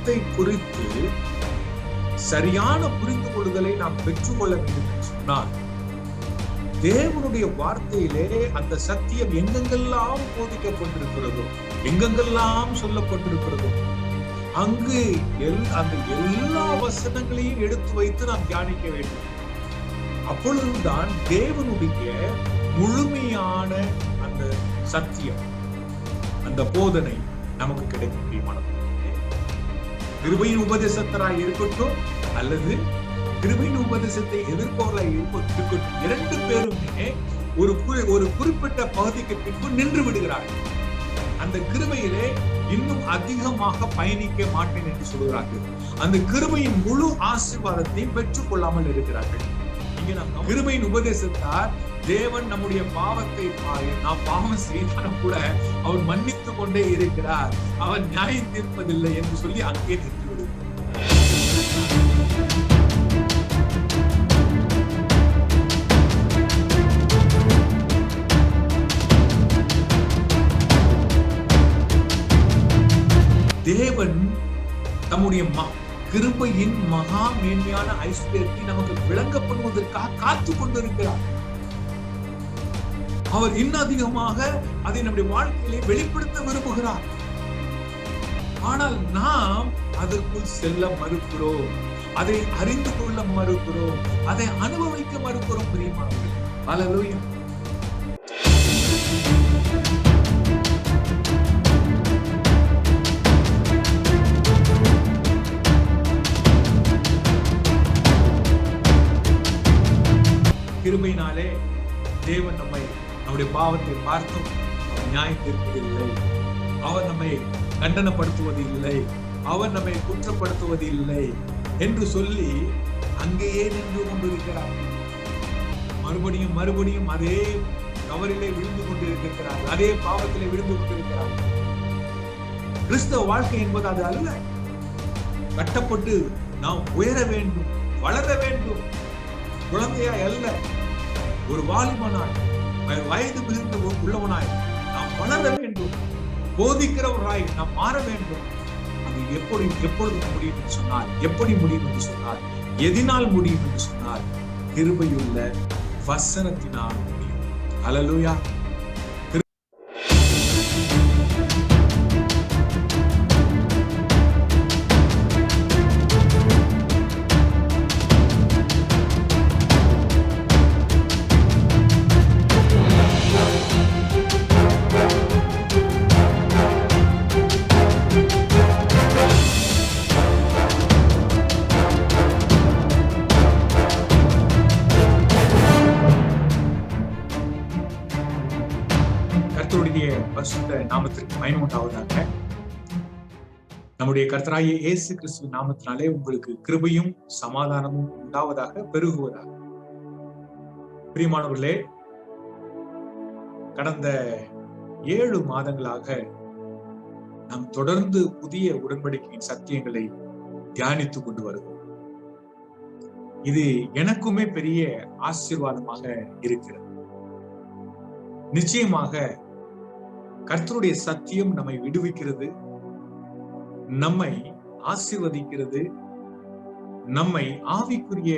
வசனத்தை குறித்து சரியான புரிந்து கொள்ளுதலை நாம் பெற்றுக்கொள்ள வேண்டும் என்று சொன்னால், தேவனுடைய வார்த்தையிலே அந்த சத்தியம் எங்கெங்கெல்லாம் போதிக்கப்பட்டிருக்கிறதோ, எங்கெங்கெல்லாம் சொல்லப்பட்டிருக்கிறதோ, அங்கு அந்த எல்லா வசனங்களையும் எடுத்து வைத்து நாம் தியானிக்க வேண்டும். அப்பொழுதுதான் தேவனுடைய முழுமையான அந்த சத்தியம், அந்த போதனை நமக்கு கிடைக்க முடியுமானது. கிருபையின் உபதேசத்தராய் இருக்கட்டும் அல்லது கிருபையின் உபதேசத்தை எதிர்ப்பவர்களாய் இருக்கட்டும், இரண்டு பேருமே ஒரு குறிப்பிட்ட பகுதிக்கு பின்பு நின்று விடுகிறார்கள். அந்த கிருபையிலே இன்னும் அதிகமாக பயணிக்க மாட்டேன் என்று சொல்கிறார்கள். அந்த கிருபையின் முழு ஆசீர்வாதத்தையும் பெற்றுக் கொள்ளாமல் இருக்கிறார்கள். இங்க நம்ம கிருபையின் உபதேசத்தார் தேவன் நம்முடைய பாவத்தை நாம் பாவம் செய்தாலும் கூட அவர் மன்னித்து கொண்டே இருக்கிறார், அவர் நியாயம் தீர்ப்பதில்லை என்று சொல்லி அங்கே நின்று விடுகிறார். தேவன் தம்முடைய கிருபையின் மகா மேன்மையான ஐஸ்வர்யத்தை நமக்கு விளங்கப்படுவதற்காக காத்து கொண்டிருக்கிறார். அவர் இன்னும் அதிகமாக அதை நம்முடைய வாழ்க்கையிலே வெளிப்படுத்த விரும்புகிறார். ஆனால் நாம் அதற்குள் செல்ல மறுக்கிறோம், அதை அறிந்து கொள்ள மறுக்கிறோம், அதை அனுபவிக்க மறுக்கிறோம். பிரியமானவர்களே, ஹல்லேலூயா. கிருபையினாலே தேவன் நம்முடைய பாவத்தை பார்த்தும் நியாயம் தீர்ப்பதில்லை, அவர் நம்மை கண்டனப்படுத்துவது இல்லை, அவர் நம்மை குற்றப்படுத்துவது இல்லை என்று சொல்லி அங்கேயே நின்று கொண்டிருக்கிறார். மறுபடியும் மறுபடியும் அதே தவறிலே விழுந்து கொண்டிருக்கிறார், அதே பாவத்திலே விழுந்து கொண்டிருக்கிறார். கிறிஸ்தவ வாழ்க்கை என்பது அது அல்ல. கட்டப்பட்டு நாம் உயர வேண்டும், வளர வேண்டும். குழந்தையாய் அல்ல, ஒரு வாலிபனாய், வயது மிகுந்த உள்ளவனாய் நாம் வளர வேண்டும், போதிக்கிறவராய் நாம் மாற வேண்டும். அது எப்பொழுது முடியும் என்று சொன்னால், எப்படி முடியும் என்று சொன்னால், எதினால் முடியும் என்று சொன்னால், கிருபையுள்ள வசனத்தினால் முடியும். ஹல்லேலூயா. நாமத்திற்கு மகிமை உண்டாவதாக. நம்முடைய கர்த்தராகிய இயேசு கிறிஸ்துவின் நாமத்தினாலே உங்களுக்கு கிருபையும் சமாதானமும் உண்டாவதாக, பெருகுவதாக. பிரியமானவர்களே, கடந்த 7 மாதங்களாக நாம் தொடர்ந்து புதிய உடன்படிக்கையின் சத்தியங்களை தியானித்துக் கொண்டு வருகிறோம். இது எனக்குமே பெரிய ஆசீர்வாதமாக இருக்கிறது. நிச்சயமாக கர்த்தருடைய சத்தியம் நம்மை விடுவிக்கிறது, நம்மை ஆசீர்வதிக்கிறது, நம்மை ஆவிக்குரிய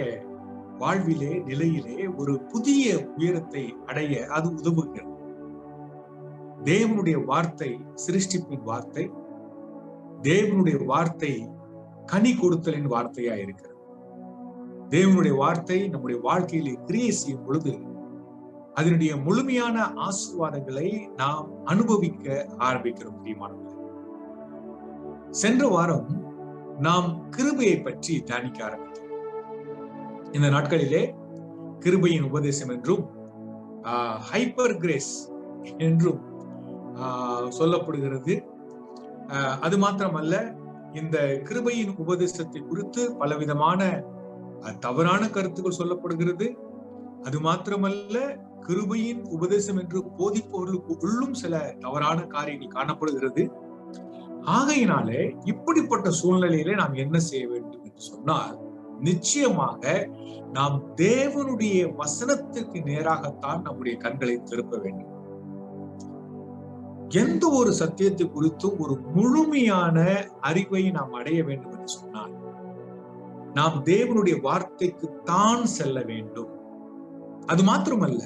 வாழ்விலே நிலையிலே ஒரு புதிய உயரத்தை அடைய அது உதவுகிறது. தேவனுடைய வார்த்தை சிருஷ்டிப்பின் வார்த்தை, தேவனுடைய வார்த்தை கனி கொடுத்தலின் வார்த்தையா இருக்கிறது. தேவனுடைய வார்த்தை நம்முடைய வாழ்க்கையிலே கிரியை செய்யும் பொழுது அதனுடைய முழுமையான ஆசீர்வாதங்களை நாம் அனுபவிக்க ஆரம்பிக்கிறோம். பிரியமானவர்களே, சென்ற வாரம் நாம் கிருபையை பற்றி தியானிக்க ஆரம்பித்தோம். இந்த நாட்களிலே கிருபையின் உபதேசம் என்றும் ஹைப்பர் கிரேஸ் என்றும் சொல்லப்படுகிறது. அது மாத்திரமல்ல, இந்த கிருபையின் உபதேசத்தை குறித்து பலவிதமான தவறான கருத்துக்கள் சொல்லப்படுகிறது. அது மாத்திரமல்ல, கிருபையின் உபதேசம் என்று போதிப்பவர்களுக்கு உள்ளும் சில தவறான காரியங்கள் காணப்படுகிறது. ஆகையினாலே இப்படிப்பட்ட சூழ்நிலையிலே நாம் என்ன செய்ய வேண்டும் என்று சொன்னால், நிச்சயமாக நாம் தேவனுடைய வசனத்திற்கு நேராகத்தான் நம்முடைய கண்களை திருப்ப வேண்டும். எந்த ஒரு சத்தியத்தை குறித்தும் ஒரு முழுமையான அறிவை நாம் அடைய வேண்டும் என்று சொன்னால் நாம் தேவனுடைய வார்த்தைக்கு தான் செல்ல வேண்டும். அது மாத்திரமல்ல,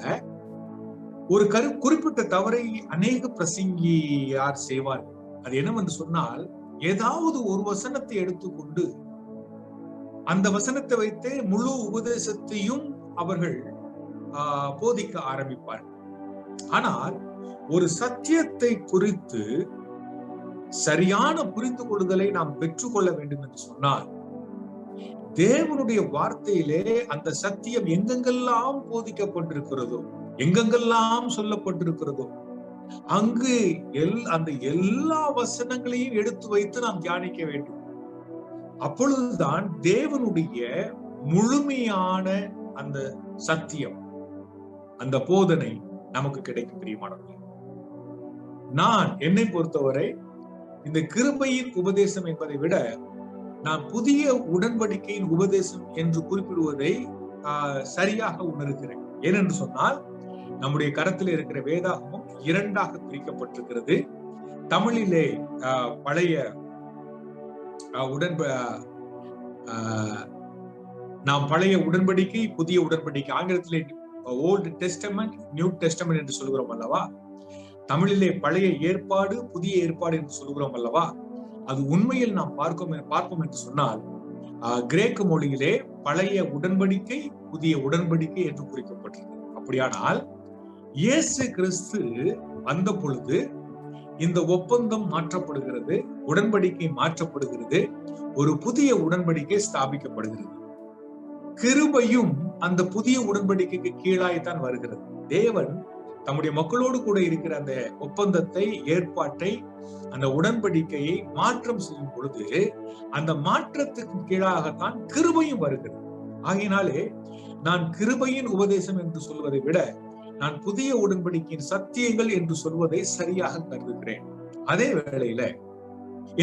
ஒரு குறிப்பிட்ட தவறை அநேக பிரசங்கியார் செய்வார்கள். அது என்னவென்று சொன்னால், ஏதாவது ஒரு வசனத்தை எடுத்துக்கொண்டு அந்த வசனத்தை வைத்தே முழு உபதேசத்தையும் அவர்கள் போதிக்க ஆரம்பிப்பார்கள். ஆனால் ஒரு சத்தியத்தை குறித்து சரியான புரிந்து கொள்ளுதலை நாம் பெற்றுக்கொள்ள வேண்டும் என்று சொன்னால், தேவனுடைய வார்த்தையிலே அந்த சத்தியம் எங்கெங்கெல்லாம் போதிக்கப்பட்டிருக்கிறதோ, எங்கெங்கெல்லாம் சொல்லப்பட்டிருக்கிறதோ, அங்கு அந்த எல்லா வசனங்களையும் எடுத்து வைத்து நாம் தியானிக்க வேண்டும். அப்பொழுதுதான் தேவனுடைய முழுமையான அந்த சத்தியம், அந்த போதனை நமக்கு கிடைக்கும். பிரியமானவர்களே, நான் என்னை பொறுத்தவரை இந்த கிருபையின் உபதேசம் என்பதை விட நான் புதிய உடன்படிக்கையின் உபதேசம் என்று குறிப்பிடுவதை சரியாக உணர்கிறேன். ஏனென்று சொன்னால், நம்முடைய கரத்தில் இருக்கிற வேதாகமும் இரண்டாக பிரிக்கப்பட்டிருக்கிறது. தமிழிலே பழைய பழைய உடன்படிக்கை, புதிய உடன்படிக்கை, ஆங்கிலத்திலே ஓல்டு டெஸ்டமெண்ட், நியூ டெஸ்டமெண்ட் என்று சொல்கிறோம் அல்லவா? தமிழிலே பழைய ஏற்பாடு, புதிய ஏற்பாடு என்று சொல்கிறோம் அல்லவா? அது உண்மையில் நாம் பார்ப்போம் என்று சொன்னால், கிரேக்க மொழியிலே பழைய உடன்படிக்கை, புதிய உடன்படிக்கை என்று குறிக்கப்பட்டிருக்கு. அப்படியானால் இயேசு கிறிஸ்து வந்த பொழுது இந்த ஒப்பந்தம் மாற்றப்படுகிறது, உடன்படிக்கை மாற்றப்படுகிறது, ஒரு புதிய உடன்படிக்கை ஸ்தாபிக்கப்படுகிறது. கிருபையும் அந்த புதிய உடன்படிக்கைக்கு கீழாய்த்தான் வருகிறது. தேவன் தம்முடைய மக்களோடு கூட இருக்கிற அந்த ஒப்பந்தத்தை, ஏற்பாட்டை, அந்த உடன்படிக்கையை மாற்றம் செய்யும் பொழுது அந்த மாற்றத்துக்கு கீழாகத்தான் கிருபையும் வருகிறது. ஆகையினாலே நான் கிருபையின் உபதேசம் என்று சொல்வதை விட நான் புதிய உடன்படிக்கையின் சத்தியங்கள் என்று சொல்வதை சரியாக கருதுகிறேன். அதே வேளையில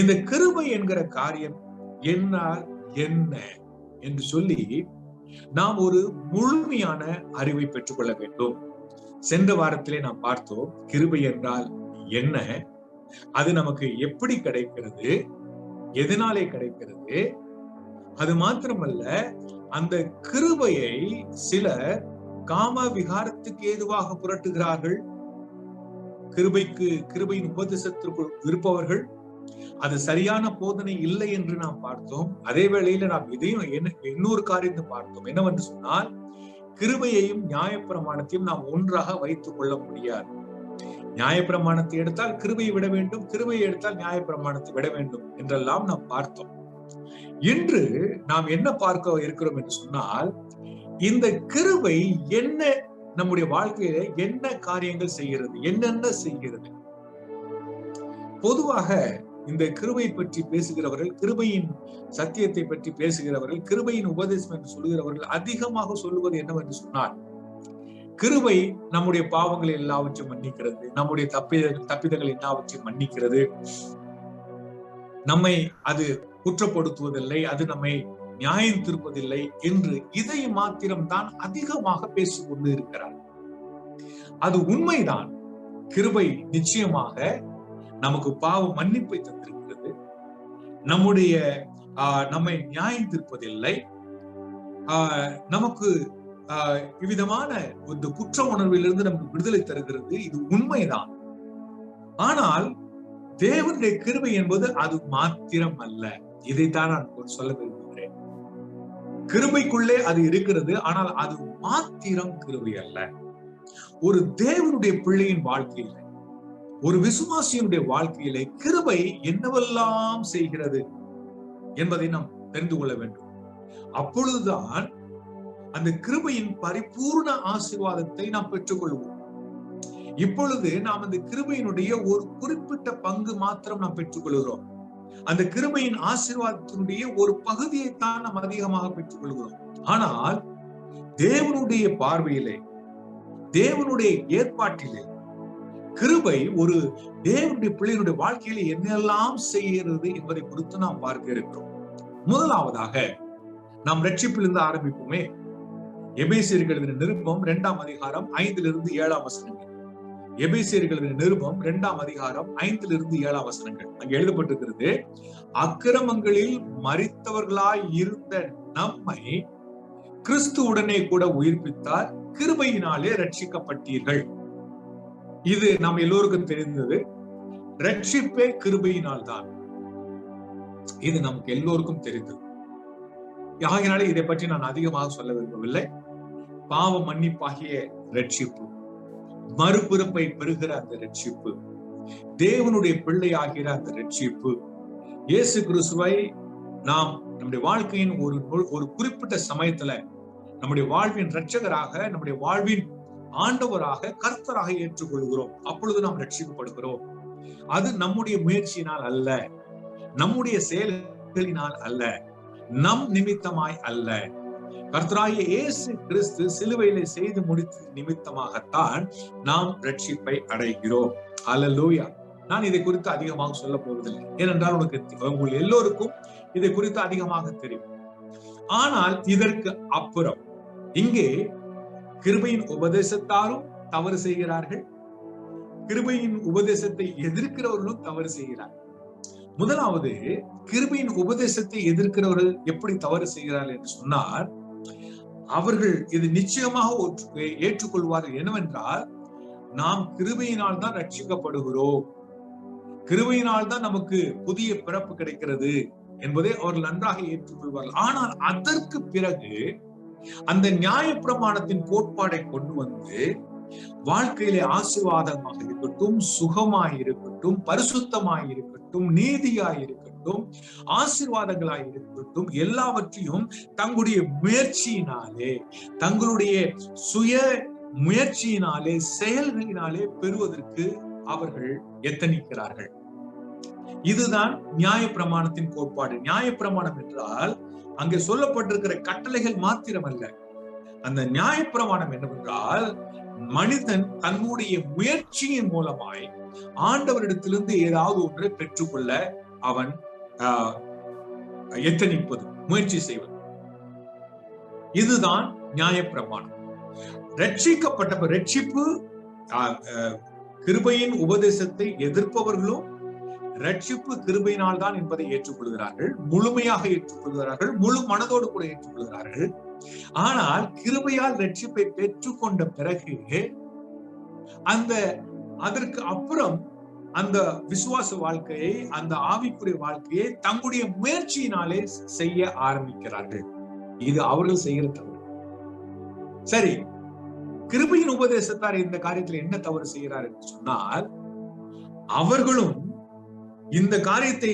இந்த கிருபை என்கிற காரியம் என்னால் என்ன என்று சொல்லி நாம் ஒரு முழுமையான அறிவை பெற்றுக்கொள்ள வேண்டும். சென்ற வாரத்திலே நாம் பார்த்தோம், கிருபை என்றால் என்ன, அது நமக்கு எப்படி கிடைக்கிறது, எதனாலே கிடைக்கிறது. அது மாத்திரமல்ல, அந்த கிருபையை சிலர் காம விகாரத்துக்கு ஏதுவாக புரட்டுகிறார்கள். கிருபையின் உபதேசத்திற்குள் இருப்பவர்கள் அது சரியான போதனை இல்லை என்று நாம் பார்த்தோம். அதே வேளையில நாம் இதையும் இன்னொரு காரியத்தை பார்த்தோம். என்னவென்று சொன்னால், கிருபையையும் நியாயப்பிரமாணத்தையும் நாம் ஒன்றாக வைத்துக் கொள்ள முடியாது. நியாயப்பிரமாணத்தை எடுத்தால் கிருபையை விட வேண்டும், கிருபையை எடுத்தால் நியாயப்பிரமாணத்தை விட வேண்டும் என்றெல்லாம் நாம் பார்த்தோம். இன்று நாம் என்ன பார்க்க இருக்கிறோம் என்று சொன்னால், இந்த கிருபை என்ன நம்முடைய வாழ்க்கையில என்ன காரியங்கள் செய்கிறது, என்னென்ன செய்கிறது. பொதுவாக இந்த கிருபை பற்றி பேசுகிறவர்கள், கிருபையின் சத்தியத்தை பற்றி பேசுகிறவர்கள், கிருபையின் உபதேசம் என்று சொல்லுகிறவர்கள் அதிகமாக சொல்லுவது என்னவென்று சொன்னால், கிருபை நம்முடைய பாவங்களை எல்லாவற்றையும் மன்னிக்கிறது, நம்முடைய தப்பிதங்கள் எல்லாவற்றையும் மன்னிக்கிறது, நம்மை அது குற்றப்படுத்துவதில்லை, அது நம்மை நியாயம் திருப்பதில்லை என்று இதை மாத்திரம்தான் அதிகமாக பேசிக்கொண்டு இருக்கிறார். அது உண்மைதான். கிருபை நிச்சயமாக நமக்கு பாவ மன்னிப்பை தந்திருக்கிறது, நம்மை நியாயம் திருப்பதில்லை, நமக்கு இவ்விதமான ஒரு குற்ற உணர்விலிருந்து நமக்கு விடுதலை தருகிறது. இது உண்மைதான். ஆனால் தேவனுடைய கிருபை என்பது அது மாத்திரம் அல்ல. இதைத்தான் நான் சொல்ல விரும்புகிறேன். கிருபைக்குள்ளே அது இருக்கிறது, ஆனால் அது மாத்திரம் கிருபை அல்ல. ஒரு தேவனுடைய பிள்ளையின் வாழ்க்கையில, ஒரு விசுவாசியினுடைய வாழ்க்கையிலே கிருபை என்னவெல்லாம் செய்கிறது என்பதை நாம் தெரிந்து கொள்ள வேண்டும். அப்பொழுதுதான் அந்த கிருபையின் பரிபூர்ண ஆசீர்வாதத்தை நாம் பெற்றுக்கொள்வோம். இப்பொழுது நாம் அந்த கிருபையினுடைய ஒரு குறிப்பிட்ட பங்கு மாத்திரம் நாம் பெற்றுக்கொள்கிறோம். அந்த கிருபையின் ஆசீர்வாதத்தினுடைய ஒரு பகுதியைத்தான் நாம் அதிகமாக பெற்றுக்கொள்கிறோம். ஆனால் தேவனுடைய பார்வையிலே, தேவனுடைய ஏற்பாட்டிலே கிருபை ஒரு தேவனுடைய பிள்ளையினுடைய வாழ்க்கையில என்னெல்லாம் செய்கிறது என்பதை குறித்து நாம் பார்க்க இருக்கிறோம். முதலாவதாக நாம் ரட்சிப்பிலிருந்து ஆரம்பிப்போமே. எபேசியர்கள் எழுதின நிருபம் 2ஆம் அதிகாரம் 5 to 7 வசனங்கள். எபேசியர்களின் நிருபம் 2ஆம் அதிகாரம் 5-7 வசனங்கள் அங்க எழுதப்பட்டிருக்கிறது. அக்கிரமங்களில் மரித்தவர்களாய் இருந்த நம்மை கிறிஸ்துவுடனே கூட உயிர்ப்பித்தார், கிருபையினாலே ரட்சிக்கப்பட்டீர்கள். இது நாம் எல்லோருக்கும் தெரிந்தது. ரட்சிப்பே கிருபையினால் தான். இது நமக்கு எல்லோருக்கும் தெரிந்தது. ஆகையினாலே இதை பற்றி நான் அதிகமாக சொல்ல விரும்பவில்லை. பாவ மன்னிப்பாகிய ரட்சிப்பு, மறுபிறப்பை பெறுகிற அந்த ரட்சிப்பு, தேவனுடைய பிள்ளை ஆகிற அந்த ரட்சிப்பு, இயேசு கிறிஸ்துவை நாம் நம்முடைய வாழ்க்கையின் ஒரு குறிப்பிட்ட சமயத்துல நம்முடைய வாழ்வின் இரட்சகராக, நம்முடைய வாழ்வின் ஆண்டவராக, கர்த்தராக ஏற்றுக்கொள்கிறோம். அப்பொழுது நாம் ரட்சிக்கப்படுகிறோம். அது நம்முடைய முயற்சியினால் அல்ல, நம்முடைய செயல்களினால் அல்ல, நம் நிமித்தமாய் அல்ல. கர்த்தராகிய இயேசு கிறிஸ்து சிலுவையிலே செய்து முடித்த நிமித்தமாகத்தான் நாம் ரட்சிப்பை அடைகிறோம். அல்லேலூயா. நான் இதை குறித்து அதிகமாக சொல்ல போவதில்லை, ஏனென்றால் உங்கள் எல்லோருக்கும் இதை குறித்து அதிகமாக தெரியும். ஆனால் இதற்கு அப்புறம் இங்கே கிருபையின் உபதேசத்தாரும் தவறு செய்கிறார்கள், கிருபையின் உபதேசத்தை எதிர்க்கிறவர்களும் தவறு செய்கிறார்கள். முதலாவது, கிருபையின் உபதேசத்தை எதிர்க்கிறவர்கள் எப்படி தவறு செய்கிறார்கள் என்று சொன்னால், அவர்கள் இது நிச்சயமாக ஏற்றுக்கொள்வார்கள். என்னவென்றால், நாம் கிருபையினால் தான் ரட்சிக்கப்படுகிறோம், கிருபையினால் தான் நமக்கு புதிய பிறப்பு கிடைக்கிறது என்பதை அவர்கள் நன்றாக ஏற்றுக்கொள்வார்கள். ஆனால் அதற்கு பிறகு அந்த நியாயப்பிரமாணத்தின் கோட்பாடை கொண்டு வந்து வாழ்க்கையிலே ஆசீர்வாதமாக இருக்கட்டும், சுகமாய் இருக்கட்டும், பரிசுத்தமாய் இருக்கட்டும், நீதியாய் இருக்கட்டும், ஆசீர்வாதங்களாய் இருக்கட்டும், எல்லாவற்றையும் தங்களுடைய முயற்சியினாலே, தங்களுடைய சுய முயற்சியினாலே, செயல்களினாலே பெறுவதற்கு அவர்கள் எத்தனிக்கிறார்கள். இதுதான் நியாயப்பிரமாணத்தின் கோட்பாடு. நியாயப்பிரமாணம் என்றால் அங்கே சொல்லப்பட்டிருக்கிற கட்டளைகள் மாத்திரமல்ல. அந்த நியாயப்பிரமாணம் என்னவென்றால், மனிதன் தன்னுடைய முயற்சியின் மூலமாய் ஆண்டவரிடத்திலிருந்து ஏதாவது ஒன்றை பெற்றுக்கொள்ள அவன் எத்தனிப்பது, முயற்சி செய்வது. இதுதான் நியாயப்பிரமாணம். ரட்சிப்பு கிருபையின் உபதேசத்தை எதிர்ப்பவர்களும் ரட்சிப்பு கிருபையினால் தான் என்பதை ஏற்றுக்கொள்கிறார்கள், முழுமையாக ஏற்றுக்கொள்கிறார்கள், முழு மனதோடு கூட ஏற்றுக்கொள்கிறார்கள். ஆனால் கிருபையால் ரட்சிப்பை பெற்றுக்கொண்ட பிறகு அதற்கு அப்புறம் அந்த விசுவாச வாழ்க்கையை, அந்த ஆவிக்குரிய வாழ்க்கையை தங்களுடைய முயற்சியினாலே செய்ய ஆரம்பிக்கிறார்கள். இது அவர்கள் செய்கிற தவறு. சரி, கிருபையின் உபதேசத்தார் இந்த காரியத்தில் என்ன தவறு செய்கிறார் என்று சொன்னால், அவர்களும் இந்த காரியத்தை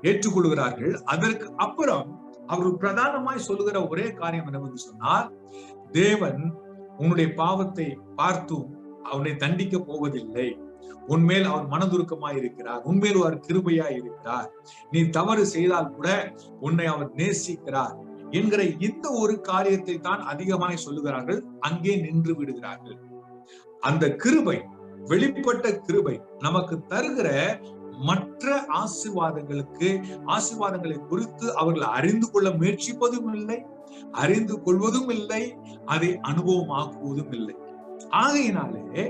ஏற்றுக்கொள்கிறார்கள். அதற்கு அப்புறம் அவர்கள் பிரதானமாய் சொல்லுகிற ஒரே காரியம் என்னவென்று சொன்னால், தேவன் உன்னுடைய பாவத்தை பார்த்தும் அவனை தண்டிக்க போவதில்லை, உன்மேல் அவர் மனதுருக்கமாய் இருக்கிறார், உன்மேல் அவர் கிருபையாய் இருக்கிறார், நீ தவறு செய்தால் கூட உன்னை அவர் நேசிக்கிறார் என்கிற இந்த ஒரு காரியத்தை தான் அதிகமாய் சொல்லுகிறார்கள். அங்கே நின்று விடுகிறார்கள். அந்த கிருபை, வெளிப்பட்ட கிருபை நமக்கு தருகிற மற்ற ஆசீர்வாதங்களை குறித்து அவர்கள் அறிந்து கொள்ள முயற்சிப்பதும் இல்லை, அறிந்து கொள்வதும் இல்லை, அதை அனுபவமாக்குவதும் இல்லை. ஆகையினாலே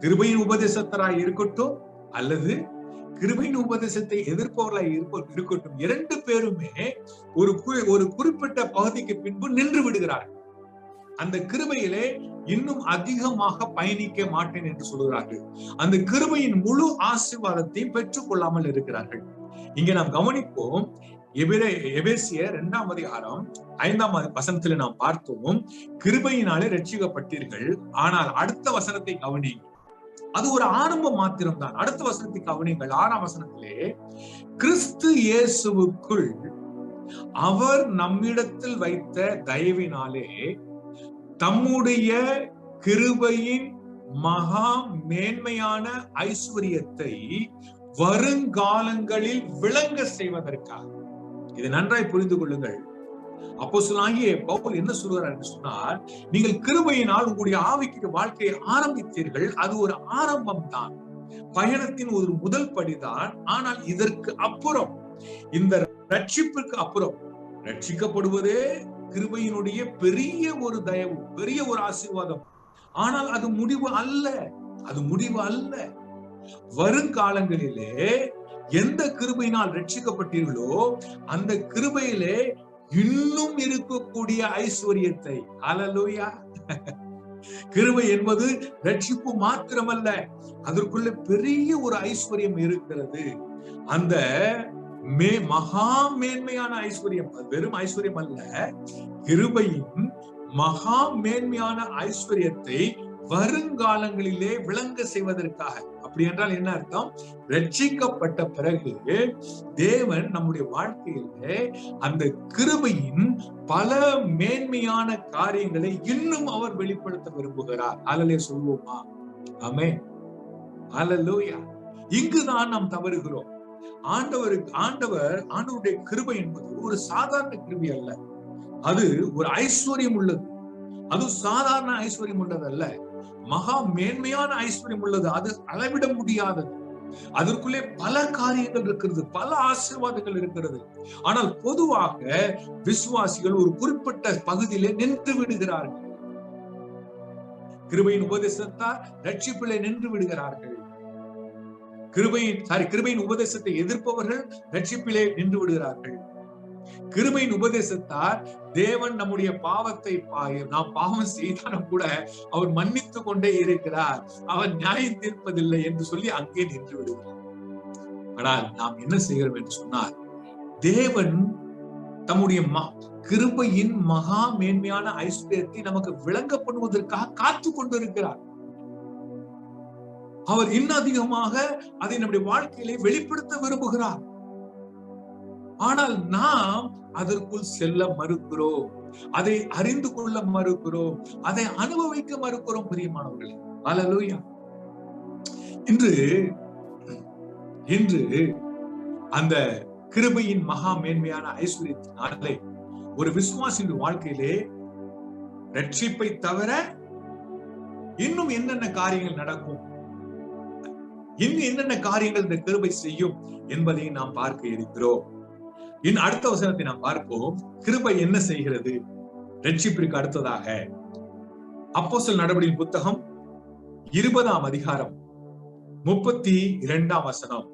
கிருபையின் உபதேசத்தராய் இருக்கட்டும் அல்லது கிருபையின் உபதேசத்தை எதிர்ப்பவர்களாய் இருக்கட்டும், இரண்டு பேருமே ஒரு குறிப்பிட்ட பகுதிக்கு பின்பு நின்று விடுகிறார்கள். அந்த கிருபையிலே இன்னும் அதிகமாக பயணிக்க மாட்டேன் என்று சொல்கிறார்கள். அந்த கிருபையின் முழு ஆசீர்வாதத்தையும் பெற்றுக் கொள்ளாமல் இருக்கிறார்கள். இங்கே நாம் கவனிப்போம். எபேசியர் 2ஆம் அதிகாரம் 5ஆம் வசனத்துல நாம் பார்த்தோம், கிருபையினாலே ரட்சிக்கப்பட்டீர்கள். ஆனால் அடுத்த வசனத்தை கவனிங்க, அது ஒரு ஆரம்பம் மாத்திரம்தான். அடுத்த வசனத்தை கவனிங்கள். 6ஆம் வசனத்திலே, கிறிஸ்து இயேசுவுக்குள் அவர் நம்மிடத்தில் வைத்த தயவினாலே தம்முடைய கிருபையின் மகா மேன்மையான ஐஸ்வரியத்தை வருங்காலங்களில் விளங்க செய்வதற்காக. இதை நன்றாய் புரிந்து கொள்ளுங்கள். அப்போஸ்தலனாகிய பவுல் என்ன சொல்கிறார் என்று சொன்னால், நீங்கள் கிருபையினால் உங்களுடைய ஆவிக்குரிய வாழ்க்கையை ஆரம்பித்தீர்கள். அது ஒரு ஆரம்பம் தான், பயணத்தின் ஒரு முதல் படிதான். ஆனால் இதற்கு அப்புறம், இந்த ரட்சிப்புக்கு அப்புறம், ரட்சிக்கப்படுவதே கிருபையினுடைய பெரிய ஒரு தயவு, பெரிய ஒரு ஆசீர்வாதம். ஆனால் அது முடிவு அல்ல. அது முடிவு அல்ல. வருங்காலங்களிலே எந்த கிருபையினால் ரட்சிக்கப்பட்டீர்களோ அந்த கிருபையிலே இன்னும் இருக்கக்கூடிய ஐஸ்வர்யத்தை, ஹல்லேலூயா, கிருபை என்பது ரட்சிப்பு மாத்திரமல்ல, அதற்குள்ள பெரிய ஒரு ஐஸ்வர்யம் இருக்கிறது. அந்த மகா மேன்மையான ஐஸ்வர்யம், வெறும் ஐஸ்வர்யம் அல்ல, கிருபையின் மகா மேன்மையான ஐஸ்வர்யத்தை வருங்காலங்களிலே விளங்க செய்வதற்காக. அப்படி என்றால் என்ன அர்த்தம்? ரட்சிக்கப்பட்ட பிறகு தேவன் நம்முடைய வாழ்க்கையிலே அந்த கிருபையின் பல மேன்மையான காரியங்களை இன்னும் அவர் வெளிப்படுத்த விரும்புகிறார். அல்லேலூயா சொல்வோமா? ஆமென், அல்லேலூயா. இங்குதான் நாம் தவறுகிறோம். ஆண்டவருடைய கிருபை என்பது ஒரு சாதாரண கிருபை அல்ல, அது ஒரு ஐஸ்வர்யம் உள்ளது. அது சாதாரண ஐஸ்வர்யம் உள்ளது அல்ல, மகா மேன்மையான ஐஸ்வர்யம் உள்ளது. அது அளவிட முடியாதது. அதற்குள்ளே பல காரியங்கள் இருக்கிறது, பல ஆசீர்வாதங்கள் இருக்கிறது. ஆனால் பொதுவாக விசுவாசிகள் ஒரு குறிப்பிட்ட பகுதியிலே நின்று விடுகிறார்கள். கிருபையின் உபதேசத்தால் ரட்சிப்பிலே நின்று விடுகிறார்கள். கிருபையின் உபதேசத்தை எதிர்ப்பவர்கள் ரட்சிப்பிலே நின்று விடுகிறார்கள். கிருபையின் உபதேசத்தால் தேவன் நம்முடைய பாவத்தை, நாம் பாவம் செய்தாலும் கூட அவர் மன்னித்து கொண்டே இருக்கிறார், அவர் நியாயம் தீர்ப்பதில்லை என்று சொல்லி அங்கே நின்று விடுகிறார். ஆனால் நாம் என்ன செய்கிறோம் என்று சொன்னால், தேவன் தம்முடைய கிருபையின் மகா மேன்மையான ஐஸ்வர்யத்தை நமக்கு விளங்கப்படுவதற்காக காத்து கொண்டிருக்கிறார். அவர் இன்னும் அதிகமாக அதை நம்முடைய வாழ்க்கையிலே வெளிப்படுத்த விரும்புகிறார். ஆனால் நாம் அதற்குள் செல்ல மறுக்கிறோம், அதை அறிந்து கொள்ள மறுக்கிறோம், அதை அனுபவிக்க மறுக்கிறோம். பிரியமானவர்களே, அல்லேலூயா. இன்று அந்த கிருபையின் மகா மேன்மையான ஐஸ்வர்யத்தினாலே ஒரு விசுவாசியின் வாழ்க்கையிலே ரட்சிப்பை தவிர இன்னும் என்னென்ன காரியங்கள் நடக்கும், இன்னும் என்னென்ன காரியங்கள் இந்த கிருபை செய்யும் என்பதை நாம் பார்க்க இருக்கிறோம். அடுத்த வசனத்தை நாம் பார்ப்போம். கிருபை என்ன செய்கிறது ரட்சிப்பிற்கு அடுத்ததாக? அப்போஸ்தலர் நடபடியின் புத்தகம் 20ஆம் அதிகாரம் 32ஆம் வசனம்.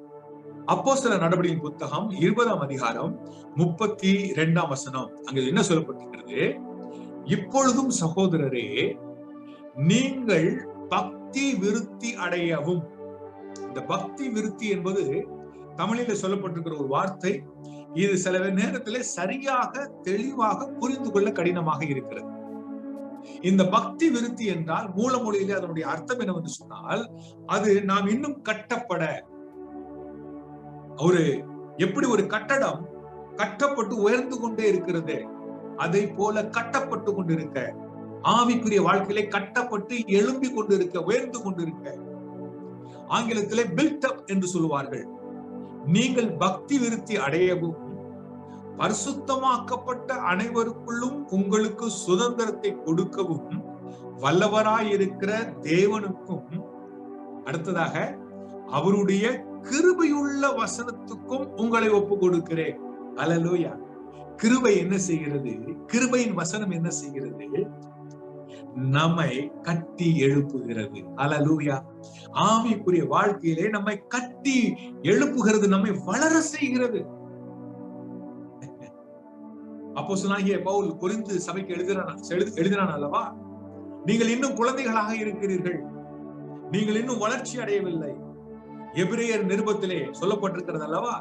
அப்போஸ்தலர் நடபடியின் புத்தகம் 20ஆம் அதிகாரம் 32ஆம் வசனம். அங்க என்ன சொல்லப்பட்டிருக்கிறது? இப்பொழுதும் சகோதரரே, நீங்கள் பக்தி விருத்தி அடையவும். இந்த பக்தி விருத்தி என்பது தமிழில சொல்லப்பட்டிருக்கிற ஒரு வார்த்தை. இது சில நேரத்திலே சரியாக தெளிவாக புரிந்து கொள்ள கடினமாக இருக்கிறது. இந்த பக்தி விருத்தி என்றால் மூல மொழியிலே அதனுடைய அர்த்தம் என்னவென்று சொன்னால், அது நாம் இன்னும் கட்டப்பட, எப்படி ஒரு கட்டடம் கட்டப்பட்டு உயர்ந்து கொண்டே இருக்கிறது, அதை போல கட்டப்பட்டு கொண்டிருக்க, ஆவிக்குரிய வாழ்க்கையிலே கட்டப்பட்டு எழும்பி கொண்டிருக்க, உயர்ந்து கொண்டிருக்க. ஆங்கிலத்திலே பில்ட் அப் என்று சொல்லுவார்கள். நீங்கள் பக்தி விருத்தி அடையவும் பரிசுத்தமாக்கப்பட்ட அனைவருக்குள்ளும் உங்களுக்கு சுதந்திரத்தை கொடுக்கவும் வல்லவராயிருக்கிற தேவனுக்கும், அடுத்ததாக அவருடைய கிருபையுள்ள வசனத்துக்கும் உங்களை ஒப்பு கொடுக்கிறேன். அல்லேலூயா. கிருபை என்ன செய்கிறது? கிருபையின் வசனம் என்ன செய்கிறது? நம்மை கட்டி எழுப்புகிறது. அல்லேலூயா. ஆவிக்குரிய வாழ்க்கையிலே நம்மை கட்டி எழுப்புகிறது, நம்மை வளர செய்கிறது. அப்போஸ்தலனாகிய பவுல் கொரிந்து சபைக்கு எழுதினான் அல்லவா? நீங்கள் இன்னும் குழந்தைகளாக இருக்கிறீர்கள், நீங்கள் இன்னும் வளர்ச்சி அடையவில்லை. எபிரேயர் நிருபத்திலே சொல்லப்பட்டிருக்கிறது அல்லவா?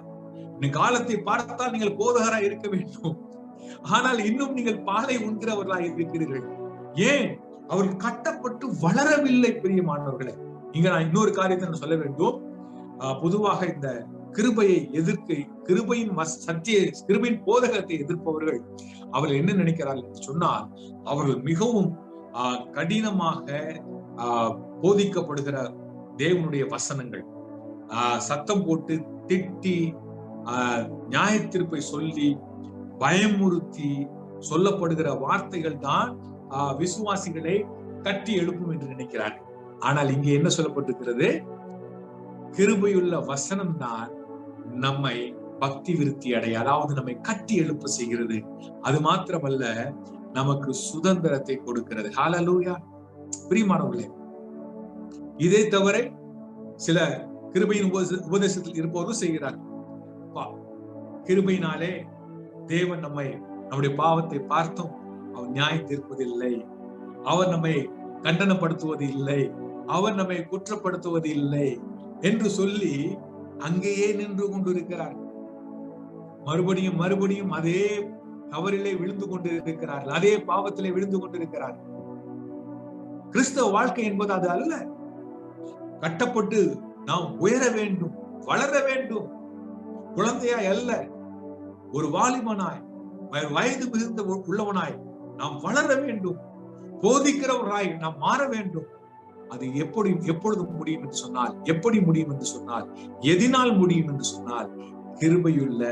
காலத்தை பார்த்தால் நீங்கள் போதகராய் இருக்க வேண்டும், ஆனால் இன்னும் நீங்கள் பாலை உண்கிறவர்களாக இருக்கிறீர்கள். ஏன்? அவர்கள் கட்டப்பட்டு வளரவில்லை. பிரியமானவர்களே, இங்க நான் இன்னொரு காரியத்தை நான் சொல்ல வேண்டும். பொதுவாக இந்த கிருபையை கிருபையின் கிருபையின் போதகத்தை எதிர்ப்பவர்கள் அவர்கள் என்ன நினைக்கிறார்கள் என்று சொன்னால், அவர்கள் மிகவும் கடினமாக போதிக்கப்படுகிற தேவனுடைய வசனங்கள், சத்தம் போட்டு திட்டி நியாயத்தீர்ப்பை சொல்லி பயமுறுத்தி சொல்லப்படுகிற வார்த்தைகள் தான் விசுவாசிகளை கட்டி எழுப்பும் என்று நினைக்கிறார்கள். ஆனால் இங்கே என்ன சொல்லப்பட்டிருக்கிறது? கிருபையுள்ள வசனம் தான் நம்மை பக்தி விருத்தி அடைய, அதாவது நம்மை கட்டி எழுப்ப செய்கிறது. அது மாத்திரமல்ல, நமக்கு சுதந்திரத்தை கொடுக்கிறது. ஹல்லேலூயா. பிரியமானவர்களே, இதை தவிர சில கிருபையின் உபதேசத்தில் இருப்பவரும் செய்கிறார். கிருபையினாலே தேவன் நம்முடைய பாவத்தை பார்த்தும் அவர் நியாயம் தீர்ப்பதில்லை, அவர் நம்மை கண்டனப்படுத்துவது இல்லை, அவர் நம்மை குற்றப்படுத்துவது இல்லை என்று சொல்லி அங்கேயே நின்று கொண்டிருக்கிறார். மறுபடியும் மறுபடியும் அதே தவறிலே விழுந்து கொண்டிருக்கிறார்கள், அதே பாவத்திலே விழுந்து கொண்டிருக்கிறார்கள். கிறிஸ்தவ வாழ்க்கை என்பது அது அல்ல. கட்டப்பட்டு நாம் உயர வேண்டும், வளர வேண்டும். குழந்தையாய் அல்ல, ஒரு வாலிபனாய், வயது மிகுந்த உள்ளவனாய் நாம் வளர வேண்டும். போதிக்கிறவராய் நாம் மாற வேண்டும். அது எப்பொழுது முடியும் என்று சொன்னால், எப்படி முடியும் என்று சொன்னால், எதினால் முடியும் என்று சொன்னால், கிருபையுள்ள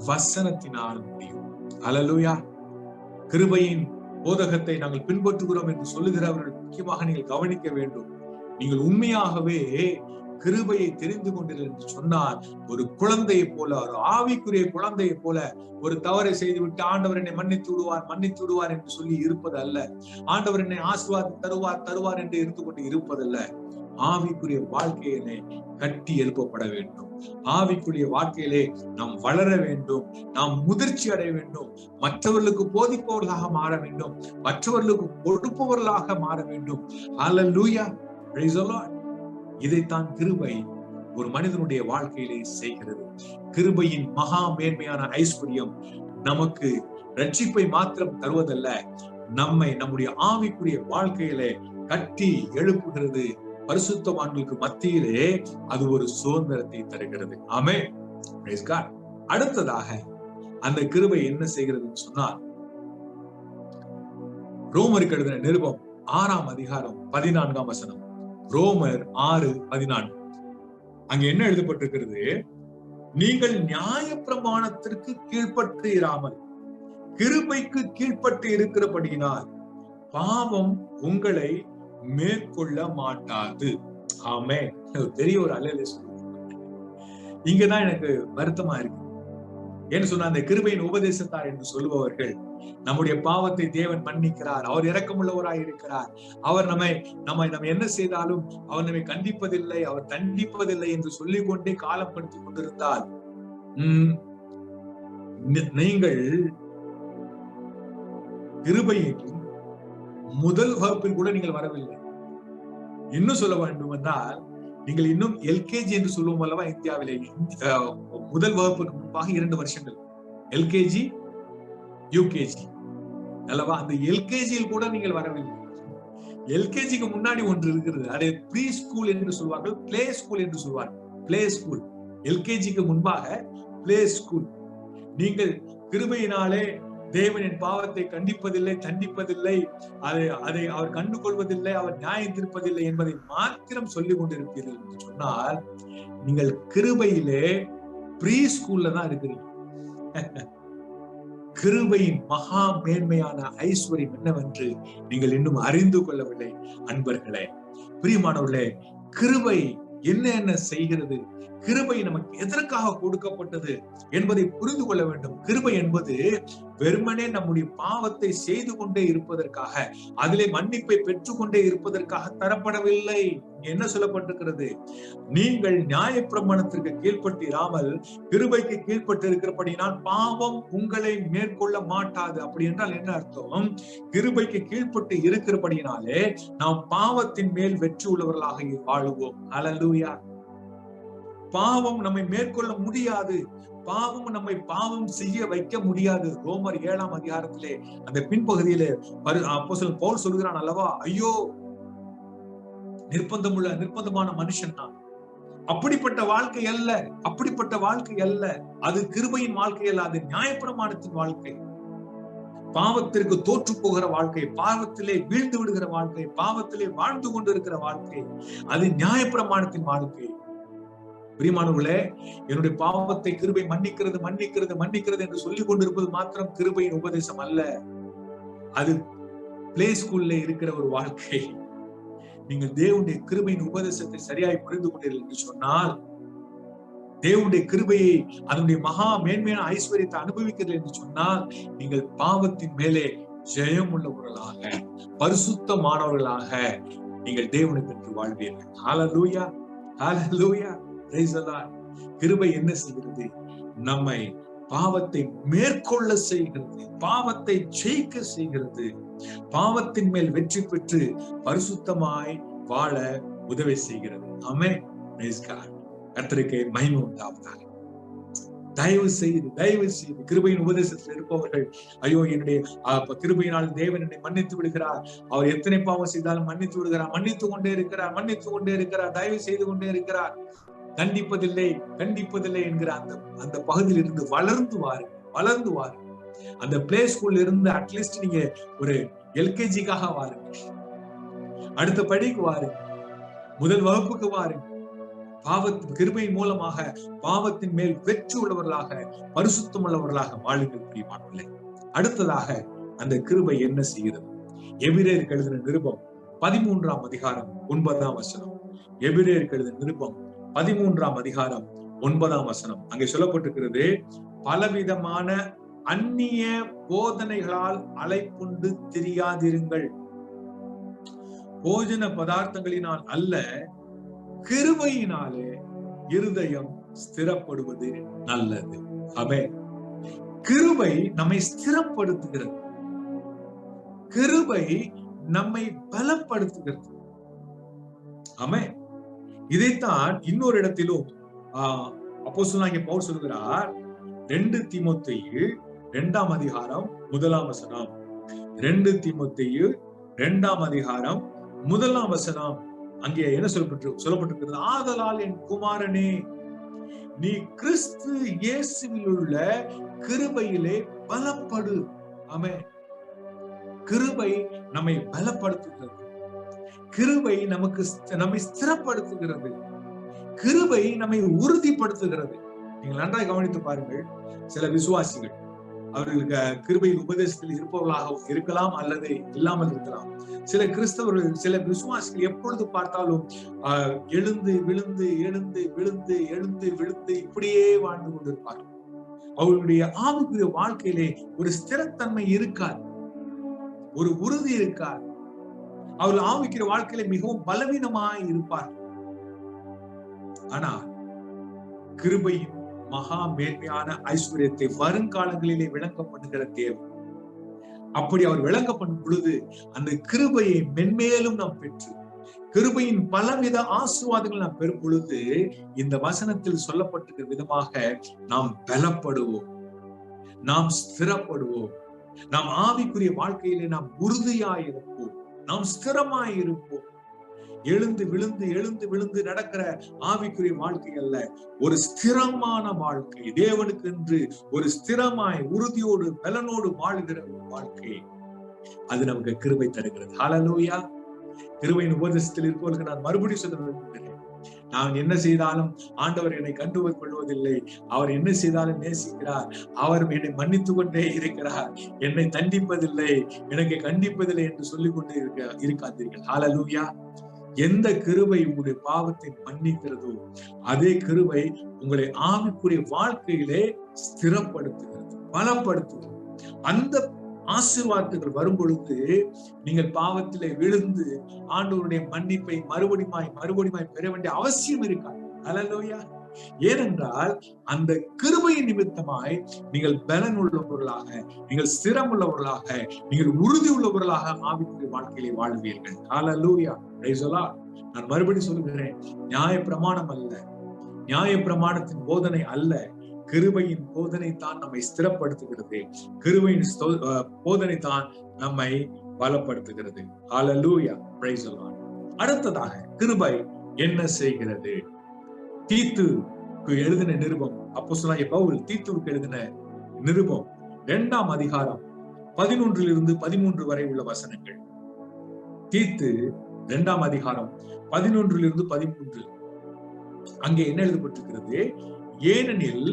வசனத்தினால் முடியும். அல்லேலூயா. கிருபையின் போதகத்தை நாங்கள் பின்பற்றுகிறோம் என்று சொல்லுகிறவர்கள் முக்கியமாக நீங்கள் கவனிக்க வேண்டும். நீங்கள் உண்மையாகவே கிருபையை தெரிந்து கொண்டீர்கள் என்று சொன்னால், ஒரு குழந்தையை போல, ஒரு ஆவிக்குரிய குழந்தையை போல, ஒரு தவறை செய்துவிட்டு ஆண்டவர் என்னை மன்னித்து விடுவார் என்று சொல்லி இருப்பது அல்ல. ஆண்டவர் என்னை ஆசீர்வாதம் தருவார் என்று இருந்து கொண்டு இருப்பதல்ல. ஆவிக்குரிய வாழ்க்கையிலே கட்டி எழுப்பப்பட வேண்டும். ஆவிக்குரிய வாழ்க்கையிலே நாம் வளர வேண்டும், நாம் முதிர்ச்சி அடைய வேண்டும், மற்றவர்களுக்கு போதிப்பவர்களாக மாற வேண்டும், மற்றவர்களுக்கு கொடுப்பவர்களாக மாற வேண்டும். ஹல்லேலூயா, பிரைஸ் தி லார்ட். இதைத்தான் கிருபை ஒரு மனிதனுடைய வாழ்க்கையிலே செய்கிறது. கிருபையின் மகா மேன்மையான ஐஸ்வர்யம் நமக்கு ரட்சிப்பை மாத்திரம் தருவதல்ல, நம்முடைய ஆவிக்குரிய வாழ்க்கையிலே கட்டி எழுப்புகிறது. பரிசுத்தவான்களுக்கு மத்தியிலே அது ஒரு சுதந்திரத்தை தருகிறது. ஆமென், பிரைஸ் காட். அடுத்ததாக அந்த கிருபை என்ன செய்கிறதுன்னு சொன்னால், ரோமருக்கு எழுதின நிருபம் 6ஆம் அதிகாரம் 14ஆம் வசனம். ரோமர் 6:14. அங்க என்ன எழுதப்பட்டிருக்கிறது? நீங்கள் நியாய பிரமாணத்திற்கு கீழ்ப்பட்டு இராமல் கிருபைக்கு கீழ்ப்பட்டு இருக்கிறபடியினால் பாவம் உங்களை மேற்கொள்ள மாட்டாது. ஆமென். பெரிய ஒரு அல்லேலூயா சொல்லுங்க. இங்கதான் எனக்கு வருத்தமா இருக்கு. ஏன்னு சொன்னா, அந்த கிருபையின் உபதேசத்தார் என்று சொல்லுபவர்கள் நம்முடைய பாவத்தை தேவன் மன்னிக்கிறார், அவர் இரக்கமுள்ளவராய் இருக்கிறார், அவர் நம்ம என்ன செய்தாலும் அவர் நம்மை கண்டிப்பதில்லை, அவர் தண்டிப்பதில்லை என்று சொல்லிக் கொண்டே காலம் கடத்தி கொண்டிருந்தால், நீங்கள் கிருபையின் முதல் வகுப்பில் கூட நீங்கள் வரவில்லை. இன்னும் சொல்ல வேண்டும் என்றால், நீங்கள் இன்னும் எல்கேஜி என்று சொல்லுவோம் அல்லவா இந்தியாவிலே, முதல் வகுப்புக்கு முன்பாக 2 வருஷங்கள் எல்கேஜி யூகேஜி அல்லவா, அந்த எல்கேஜியில் கூட நீங்கள் வரவில்லை. எல்கேஜிக்கு முன்னாடி ஒன்று இருக்கிறது, அதை ப்ரீ ஸ்கூல் என்று சொல்வார்கள், பிளே ஸ்கூல் என்று சொல்வார்கள். பிளே ஸ்கூல், எல்கேஜிக்கு முன்பாக பிளே ஸ்கூல். நீங்கள் கிருபையினாலே தேவன் என் பாவத்தை கண்டிப்பதில்லை, தண்டிப்பதில்லை, அதை அவர் கண்டுகொள்வதில்லை, அவர் நியாயம் தீர்ப்பதில்லை என்பதை மாத்திரம் சொல்லிக் கொண்டிருப்பீர்கள் என்று சொன்னால், நீங்கள் கிருபையிலே ப்ரீ ஸ்கூல்ல தான் இருக்கிறீங்க. கிருபையின் மகா மேன்மையான ஐஸ்வர்யம் என்னவென்று நீங்கள் இன்னும் அறிந்து கொள்ளவில்லை அன்பர்களே, பிரியமானவர்களே. கிருபை என்ன செய்கிறது, கிருபை நமக்கு எதற்காக கொடுக்கப்பட்டது என்பதை புரிந்து கொள்ள வேண்டும். கிருபை என்பது வெறுமனே நம்முடைய பாவத்தை செய்து கொண்டே இருப்பதற்காக, அதிலே மன்னிப்பை பெற்றுக்கொண்டே இருப்பதற்காக தரப்படவில்லை. என்ன சொல்லப்பட்டிருக்கிறது? நீங்கள் நியாயப்பிரமாணத்திற்கு கீழ்ப்பட்டு இராமல் கிருபைக்கு கீழ்ப்பட்டு இருக்கிறபடினால் பாவம் உங்களை மேற்கொள்ள மாட்டாது. அப்படி என்றால் என்ன அர்த்தம்? கிருபைக்கு கீழ்ப்பட்டு இருக்கிறபடினாலே நாம் பாவத்தின் மேல் வெற்றி உள்ளவர்களாக வாழுவோம். ஹல்லேலூயா. பாவம் நம்மை மேற்கொள்ள முடியாது, பாவம் செய்ய வைக்க முடியாது. ரோமர் 7ஆம் அதிகாரத்திலே அந்த பின்பகுதியிலே அப்போஸ்தலன் பவுல் சொல்கிறான் அல்லவா, ஐயோ நிர்பந்தமான மனுஷன் நான். அப்படிப்பட்ட வாழ்க்கை அல்ல, அது கிருபையின் வாழ்க்கை அல்ல, அது நியாயப்பிரமாணத்தின் வாழ்க்கை. பாவத்திற்கு தோற்று போகிற வாழ்க்கை, பாவத்திலே வீழ்ந்து விடுகிற வாழ்க்கை, பாவத்திலே வாழ்ந்து கொண்டிருக்கிற வாழ்க்கை, அது நியாயப்பிரமாணத்தின் வாழ்க்கை. பிரியமானவர்களே, என்னுடைய பாவத்தை கிருபை மன்னிக்கிறது என்று சொல்லிக் கொண்டிருப்பது மாத்திரம் கிருபையின் உபதேசம் அல்ல, அது பிளே ஸ்கூல்ல இருக்கிற ஒரு வாழ்க்கை. நீங்கள் தேவனுடைய கிருபையின் உபதேசத்தை சரியாய் புரிந்து கொண்டீர்கள் என்று சொன்னால், தேவனுடைய கிருபையை, அதனுடைய மகா மேன்மையான ஐஸ்வர்யத்தை அனுபவிக்கிறீர்கள் என்று சொன்னால், நீங்கள் பாவத்தின் மேலே ஜெயம் உள்ளவர்களாக, பரிசுத்தமானவர்களாக, நீங்கள் தேவனை பெற்று வாழ்வீர்கள். ஹல்லேலூயா, ஹல்லேலூயா, பிரைஸ் தி லார்ட். கிருபை என்ன செய்கிறது? நம்மை பாவத்தை மேற்கொள்ள செய்கிறது, பாவத்தை ஜெயிக்க செய்கிறது, பாவத்தின் மேல் வெற்றி பெற்று பரிசுத்தமாய் வாழ உதவி செய்கிறது. ஆமென். Praise God. கர்த்தருக்கு மகிமை உண்டாவதாக. தயவு செய்து கிருபையின் உபதேசத்தில் இருப்பவர்கள், ஐயோ என்னுடைய கிருபையினால் தேவன் என்னை மன்னித்து விடுகிறார், அவர் எத்தனை பாவம் செய்தாலும் மன்னித்து விடுகிறார், மன்னித்து கொண்டே இருக்கிறார், தயவு செய்து கொண்டே இருக்கிறார், கண்டிப்பதில்லை என்கிற அந்த பகுதியில் இருந்து வளர்ந்து வாருங்க. அந்த பிளே ஸ்கூல்ல இருந்து அட்லீஸ்ட் நீங்க ஒரு எல்கேஜிக்காக வாருங்க, அடுத்த படிக்கு வாருங்க, முதல் வகுப்புக்கு வாருங்க. கிருபையின் மூலமாக பாவத்தின் மேல் வெற்றி உள்ளவர்களாக, பரிசுத்தம் உள்ளவர்களாக வாழுங்கள் பிரியமானவர்களே. அடுத்ததாக அந்த கிருபை என்ன செய்கிறது? எபிரேயருக்கு எழுதின நிருபம் 13ஆம் அதிகாரம் 9ஆம் வசனம். எபிரேயருக்கு எழுதின நிருபம் 13ஆம் அதிகாரம் 9ஆம் வசனம். அங்கே சொல்லப்பட்டிருக்கிறது, பலவிதமான அந்நிய போதனைகளால் அலைப்புண்டு திரியாதிருங்கள், போஜன பதார்த்தங்களினால் அல்ல, கிருபையினாலே இருதயம் ஸ்திரப்படுவது நல்லது. ஆமென். கிருபை நம்மை ஸ்திரப்படுத்துகிறது, கிருபை நம்மை பலப்படுத்துகிறது. ஆமென். இதைத்தான் இன்னொரு இடத்திலும் அப்போஸ்தலனாகிய பவுல் சொல்கிறார். 2 தீமோத்தேயு 2ஆம் அதிகாரம் 1ஆம் வசனம். 2 தீமோத்தேயு 2ஆம் அதிகாரம் 1ஆம் வசனம். அங்கே என்ன சொல்லப்பட்டிருக்கிறது? ஆதலால் என் குமாரனே, நீ கிறிஸ்து இயேசுவில் உள்ள கிருபையிலே பலப்படு. ஆமென். கிருபை நம்மை பலப்படுத்துகிறது, கிருபை நம்மை ஸ்திரப்படுத்துகிறது, கிருபை நம்மை உறுதிப்படுத்துகிறது. நீங்கள் நன்றாக கவனித்து பாருங்கள். சில விசுவாசிகள் அவர்களுக்கு கிருபையின் உபதேசத்தில் இருப்பவர்களாக இருக்கலாம் அல்லது இல்லாமல் இருக்கலாம். சில கிறிஸ்தவர்கள், சில விசுவாசிகள் எப்பொழுது பார்த்தாலும் எழுந்து விழுந்து எழுந்து விழுந்து எழுந்து விழுந்து இப்படியே வாழ்ந்து கொண்டிருப்பார்கள். அவர்களுடைய ஆவிக்குரிய வாழ்க்கையிலே ஒரு ஸ்திரத்தன்மை இருக்காது, ஒரு உறுதி இருக்காது. அவர்கள் ஆவிக்குரிய வாழ்க்கையிலே மிகவும் பலவீனமாய் இருப்பார்கள். ஆனால் கிருபையின் மகா மேன்மையான ஐஸ்வர்யத்தை வருங்காலங்களிலே விளங்க பண்ணுகிற தேவன், அப்படி அவர் விளங்க பண்ணும் பொழுது அந்த கிருபையை மென்மேலும் நாம் பெற்று, கிருபையின் பலவித ஆசீர்வாதங்கள் நாம் பெறும் பொழுது, இந்த வசனத்தில் சொல்லப்பட்டிருக்கிற விதமாக நாம் பலப்படுவோம், நாம் ஸ்திரப்படுவோம், நாம் ஆவிக்குரிய வாழ்க்கையிலே நாம் உறுதியாயிருப்போம், நாம் ஸ்திரமாயிருப்போம். எழுந்து விழுந்து எழுந்து விழுந்து நடக்கிற ஆவிக்குரிய வாழ்க்கை அல்ல, ஒரு ஸ்திரமான வாழ்க்கை, தேவனுக்கு என்று ஒரு ஸ்திரமாய் உறுதியோடு பலனோடு வாழ்கிற ஒரு வாழ்க்கை, அது நமக்கு கிருபை தருகிறது. ஹல்லேலூயா. கிருபையின் உபதேசத்தில் இருப்பவர்கள் நான் மறுபடியும் சொல்ல விரும்புகிறேன், நான் என்ன செய்தாலும் ஆண்டவர் என்னை கண்டு கொள்வதில்லை, அவர் என்ன செய்தாலும் நேசிக்கிறார், அவர் என்னை மன்னித்து கொண்டே இருக்கிறார், என்னை தண்டிப்பதில்லை, எனக்கு கண்டிப்பதில்லை என்று சொல்லிக் கொண்டே இருக்காதீர்கள். ஹல்லேலூயா. எந்த கிருபை உங்களுடைய பாவத்தை மன்னிக்கிறதோ அதே கிருபை உங்களை ஆவிக்குரிய வாழ்க்கையிலே ஸ்திரப்படுத்துகிறது, பலப்படுத்துகிறது. அந்த ஆசீர்வாதங்கள் வரும் பொழுது நீங்கள் பாவத்திலே விழுந்து ஆண்டவருடைய மன்னிப்பை மறுபடியும் பெற வேண்டிய அவசியம் இருக்காது. ஹல்லேலூயா. ஏனென்றால் அந்த கிருபையின் நிமித்தமாய் நீங்கள் பலன் உள்ளவர்களாக, நீங்கள் ஸ்திரம் உள்ளவர்களாக, நீங்கள் உறுதி உள்ளவர்களாக ஆவிக்குரிய வாழ்க்கையிலே வாழ்வீர்கள். ஹல்லேலூயா. Praise the Lord. நான் மறுபடியும் சொல்லுகிறேன், நியாய பிரமாணம் அல்ல, நியாய பிரமாணத்தின் போதனை அல்ல, கிருபையின் போதனை தான் நம்மை ஸ்திரப்படுத்துகிறது, கிருபையின் போதனை தான் நம்மை பலப்படுத்துகிறது. ஹல்லேலூயா. Praise the Lord. அடுத்ததாக கிருபை என்ன செய்கிறது? தீத்துக்கு எழுதின நிருபம், அப்போஸ்தலனாகிய பவுல் தீத்துவுக்கு எழுதின நிருபம் 2ஆம் அதிகாரம் 11 - 13 வரை உள்ள வசனங்கள். தீத்து 2ஆம் அதிகாரம் 11 - 13. அங்கே என்ன எழுதப்பட்டிருக்கிறது? ஏனெனில்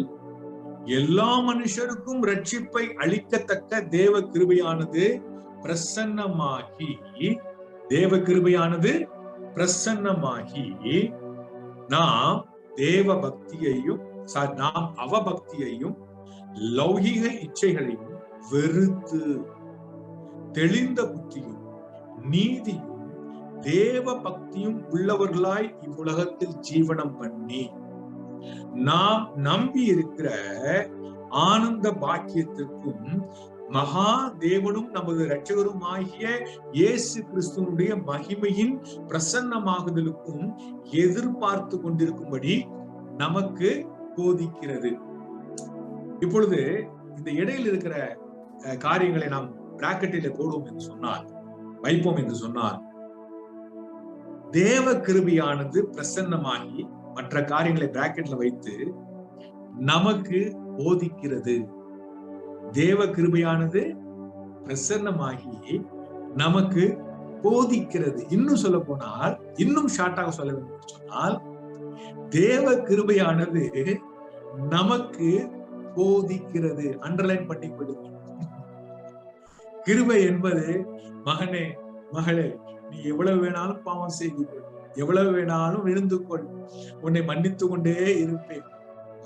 எல்லா மனுஷருக்கும் ரட்சிப்பை அளிக்கத்தக்க தேவ கிருபையானது பிரசன்னமாகி நாம் நாம் அவபக்தியையும் லௌகிக இச்சைகளையும் வெறுத்து தெளிந்த புத்தியும் நீதியும் தேவ பக்தியும் உள்ளவர்களாய் இவ்வுலகத்தில் ஜீவனம் பண்ணி நாம் நம்பி இருக்கிற ஆனந்த பாக்கியத்திற்கும் மகா தேவனும் நமது இரட்சகரும் ஆகிய இயேசு கிறிஸ்துவனுடைய மகிமையின் பிரசன்னமாகுதலுக்கும் எதிர்பார்த்து கொண்டிருக்கும்படி நமக்கு போதிக்கிறது. இப்பொழுது இந்த இடையில் இருக்கிற காரியங்களை நாம் பிராக்கெட்டில போடுவோம் என்று சொன்னால், வைப்போம் என்று சொன்னால், தேவ கிருபையானது பிரசன்னமாகி மற்ற காரியங்களை பிராக்கெட்ல வைத்து நமக்கு போதிக்கிறது. தேவ கிருபையானது பிரசன்னமாகி நமக்கு போதிக்கிறது. இன்னும் சொல்ல போனால், இன்னும் ஷார்ட்டாக சொல்ல வேண்டும் சொன்னால், தேவ கிருபையானது நமக்கு போதிக்கிறது. அண்டர்லைன் பண்ணி கொடுங்க. கிருபை என்பது, மகனே மகளே, நீ எவ்வளவு வேணாலும் பாவம் செய்து கொள், எவ்வளவு வேணாலும் விழுந்து கொள், உன்னை மன்னித்து கொண்டே இருப்பேன்.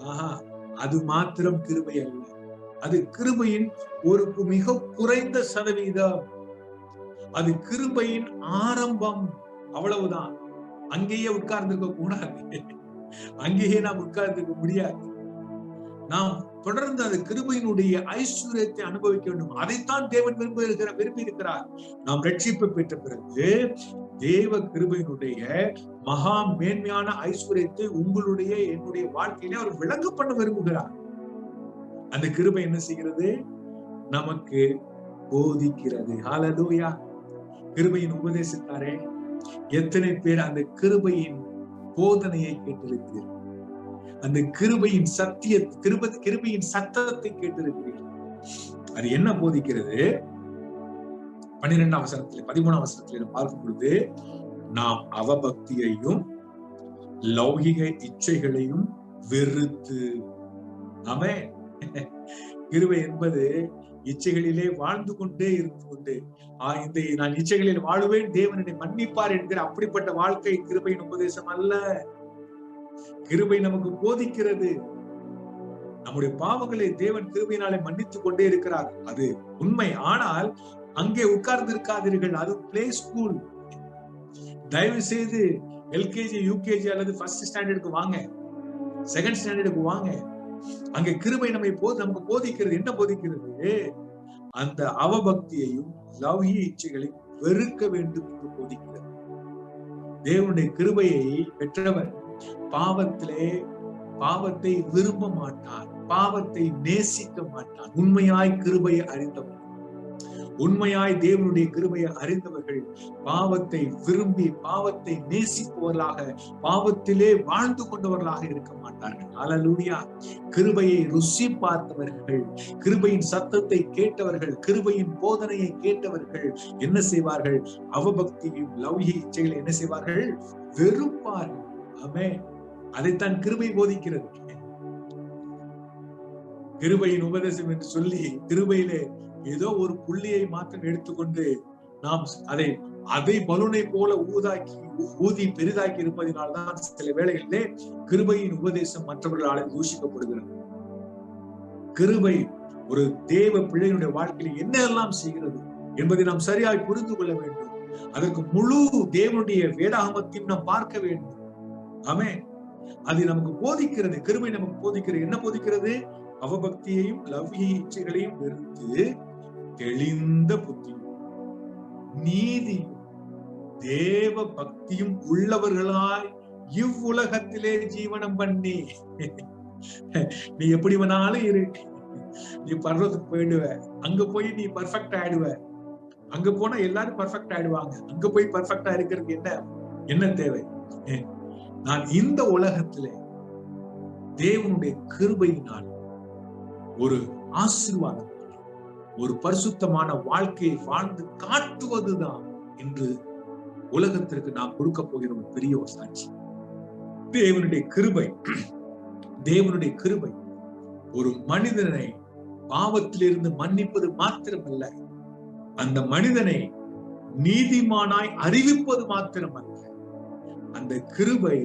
ஆஹா, அது மாத்திரம் கிருபை அல்ல. அது கிருபையின் ஒரு மிக குறைந்த சதவீதம். அது கிருபையின் ஆரம்பம், அவ்வளவுதான். அங்கேயே உட்கார்ந்துக்க கூடாது, அங்கேயே நாம் உட்கார்ந்துக்க முடியாது. நாம் தொடர்ந்து அந்த கிருபையினுடைய ஐஸ்வர்யத்தை அனுபவிக்க வேண்டும். அதைத்தான் தேவன் விரும்பி இருக்கிறார். நாம் ரட்சிப்பு பெற்ற பிறகு தேவ கிருபையினுடைய மகா மேன்மையான ஐஸ்வர்யத்தை உங்களுடைய என்னுடைய வாழ்க்கையிலே அவர் விளங்க பண்ண விரும்புகிறார். அந்த கிருபை என்ன செய்கிறது? நமக்கு போதிக்கிறது. ஹல்லேலூயா. கிருபையின் உபதேசத்தாரே, எத்தனை பேர் அந்த கிருபையின் போதனையை கேட்டிருக்கிறீர்கள்? அந்த கிருபையின் கிருபையின் சத்தத்தை கேட்டிருக்கிறீர்கள். அது என்ன போதிக்கிறது? 12ஆம் வசனத்திலே 13ஆம் வசனத்திலே பார்க்கும் பொழுது, நாம் அவபக்தியையும் லௌகிக இச்சைகளையும் வெறுத்து. ஆமென். கிருபை என்பது இச்சைகளிலே வாழ்ந்து கொண்டே இருந்து கொண்டு, நான் இச்சைகளில் வாழுவேன், தேவனை மன்னிப்பார் என்கிற அப்படிப்பட்ட வாழ்க்கை கிருபையின் உபதேசம் அல்ல. கிருபை நமக்கு போதிக்கிறது. நம்முடைய பாவங்களை தேவன் கிருபையினாலே மன்னித்துக் கொண்டே இருக்கிறார், அது உண்மை. ஆனால் அங்கே உட்கார்ந்து இருக்காதீர்கள். அது பிளே ஸ்கூல். தயவு செய்து எல்கேஜி, யூகேஜி அல்லது ஃபர்ஸ்ட் ஸ்டாண்டர்டுக்கு வாங்க, செகண்ட் ஸ்டாண்டர்டுக்கு வாங்க. அங்க கிருபை நமக்கு போதிக்கிறது. என்ன போதிக்கிறது? அந்த அவபக்தியையும் லௌகிக இச்சைகளையும் வெறுக்க வேண்டும் என்று போதிக்கிறது. தேவனுடைய கிருபையை பெற்றவர் பாவத்தை விரும்ப மாட்டார், பாவத்தை நேசிக்க மாட்டார். உண்மையாய் கிருபையை அறிந்தவர், உண்மையாய் தேவனுடைய கிருபையை அறிந்தவர்கள் பாவத்தை விரும்பி பாவத்தை நேசிப்பவர்களாக, பாவத்திலே வாழ்ந்து கொண்டவர்களாக இருக்க மாட்டார்கள். ஹல்லேலூயா. கிருபையை ருசி பார்த்தவர்கள், கிருபையின் சத்தத்தை கேட்டவர்கள், கிருபையின் போதனையை கேட்டவர்கள் என்ன செய்வார்கள்? அவபக்தியும் லௌகிக இச்சைகளை என்ன செய்வார்கள்? வெறுப்பார்கள். ஆமென். அதைத்தான் கிருபை போதிக்கிறது. கிருபையின் உபதேசம் என்று சொல்லி கிருபையிலே ஏதோ ஒரு புள்ளியை மாத்திரம் எடுத்துக்கொண்டு நாம் அதை பலூனை போல ஊதி பெரிதாக்கி இருப்பதனால்தான் சில வேளைகளிலே கிருபையின் உபதேசம் மற்றவர்களால் தூஷிக்கப்படுகிறது. கிருபை ஒரு தேவ பிள்ளையினுடைய வாழ்க்கையில் என்னெல்லாம் செய்கிறது என்பதை நாம் சரியாய் புரிந்து கொள்ள வேண்டும். அதற்கு முழு தேவனுடைய வேதாகமத்தையும் நாம் பார்க்க வேண்டும். ஆமென். அது நமக்கு போதிக்கிறது. கிருபை நமக்கு போதிக்கிறது. என்ன போதிக்கிறது? அவபக்தியையும் லௌகிக இச்சைகளையும் வெறுத்து தெளிந்த புத்தியும் நீதியும் தேவ பக்தியும் உள்ளவர்களாய் இவ்வுலகத்திலே ஜீவனம் பண்ணி. நீ எப்படி வேணாலும் இரு, நீ பரலோகத்துக்கு போயிடுவ, அங்க போய் நீ பர்ஃபெக்ட் ஆயிடுவ, அங்க போனா எல்லாரும் பர்ஃபெக்ட் ஆயிடுவாங்க, அங்க போய் பர்ஃபெக்டா இருக்கிறதுக்கு என்ன தேவை? நான் இந்த உலகத்திலே தேவனுடைய கிருபையினால் ஒரு ஆசீர்வாதம், ஒரு பரிசுத்தமான வாழ்க்கையை வாழ்ந்து காட்டுவதுதான் என்று உலகத்திற்கு நாம் கொடுக்க போகிற ஒரு பெரிய ஒரு சாட்சி. தேவனுடைய கிருபை ஒரு மனிதனை பாவத்திலிருந்து மன்னிப்பது மாத்திரமல்ல, அந்த மனிதனை நீதிமானாய் அறிவிப்பது மாத்திரமல்ல, அந்த கிருபை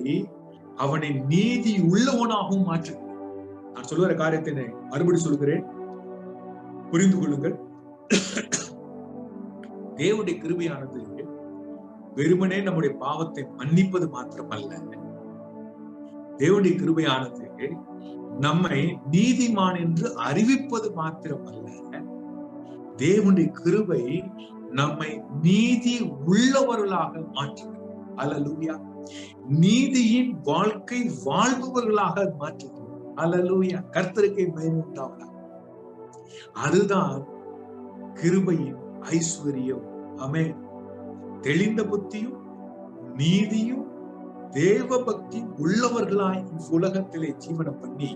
அவனை நீதி உள்ளவனாகவும் மாற்று. நான் சொல்லுகிற காரியத்தை மறுபடி சொல்கிறேன், புரிந்து கொள்ளுங்கள். தேவனுடைய கிருபையானது வெறுமனே நம்முடைய பாவத்தை மன்னிப்பது மாத்திரமல்ல, தேவனுடைய கிருபையானது நம்மை நீதிமான் என்று அறிவிப்பது மாத்திரமல்ல, தேவனுடைய கிருபை நம்மை நீதி உள்ளவர்களாக மாற்றுகிறது. அல்லேலூயா. நீதியின் வாழ்க்கை வாழ்பவர்களாக மாற்றுகிறது. அல்லேலூயா. கர்த்தருக்கு மகிமை உண்டாவதாக. அதுதான் கிருபையின் ஐஸ்வர்யம். ஆமென். தெளிந்த புத்தியும் நீதியும் தேவ பக்தி உள்ளவர்களாய் உலகத்திலே ஜீவனம் பண்ணி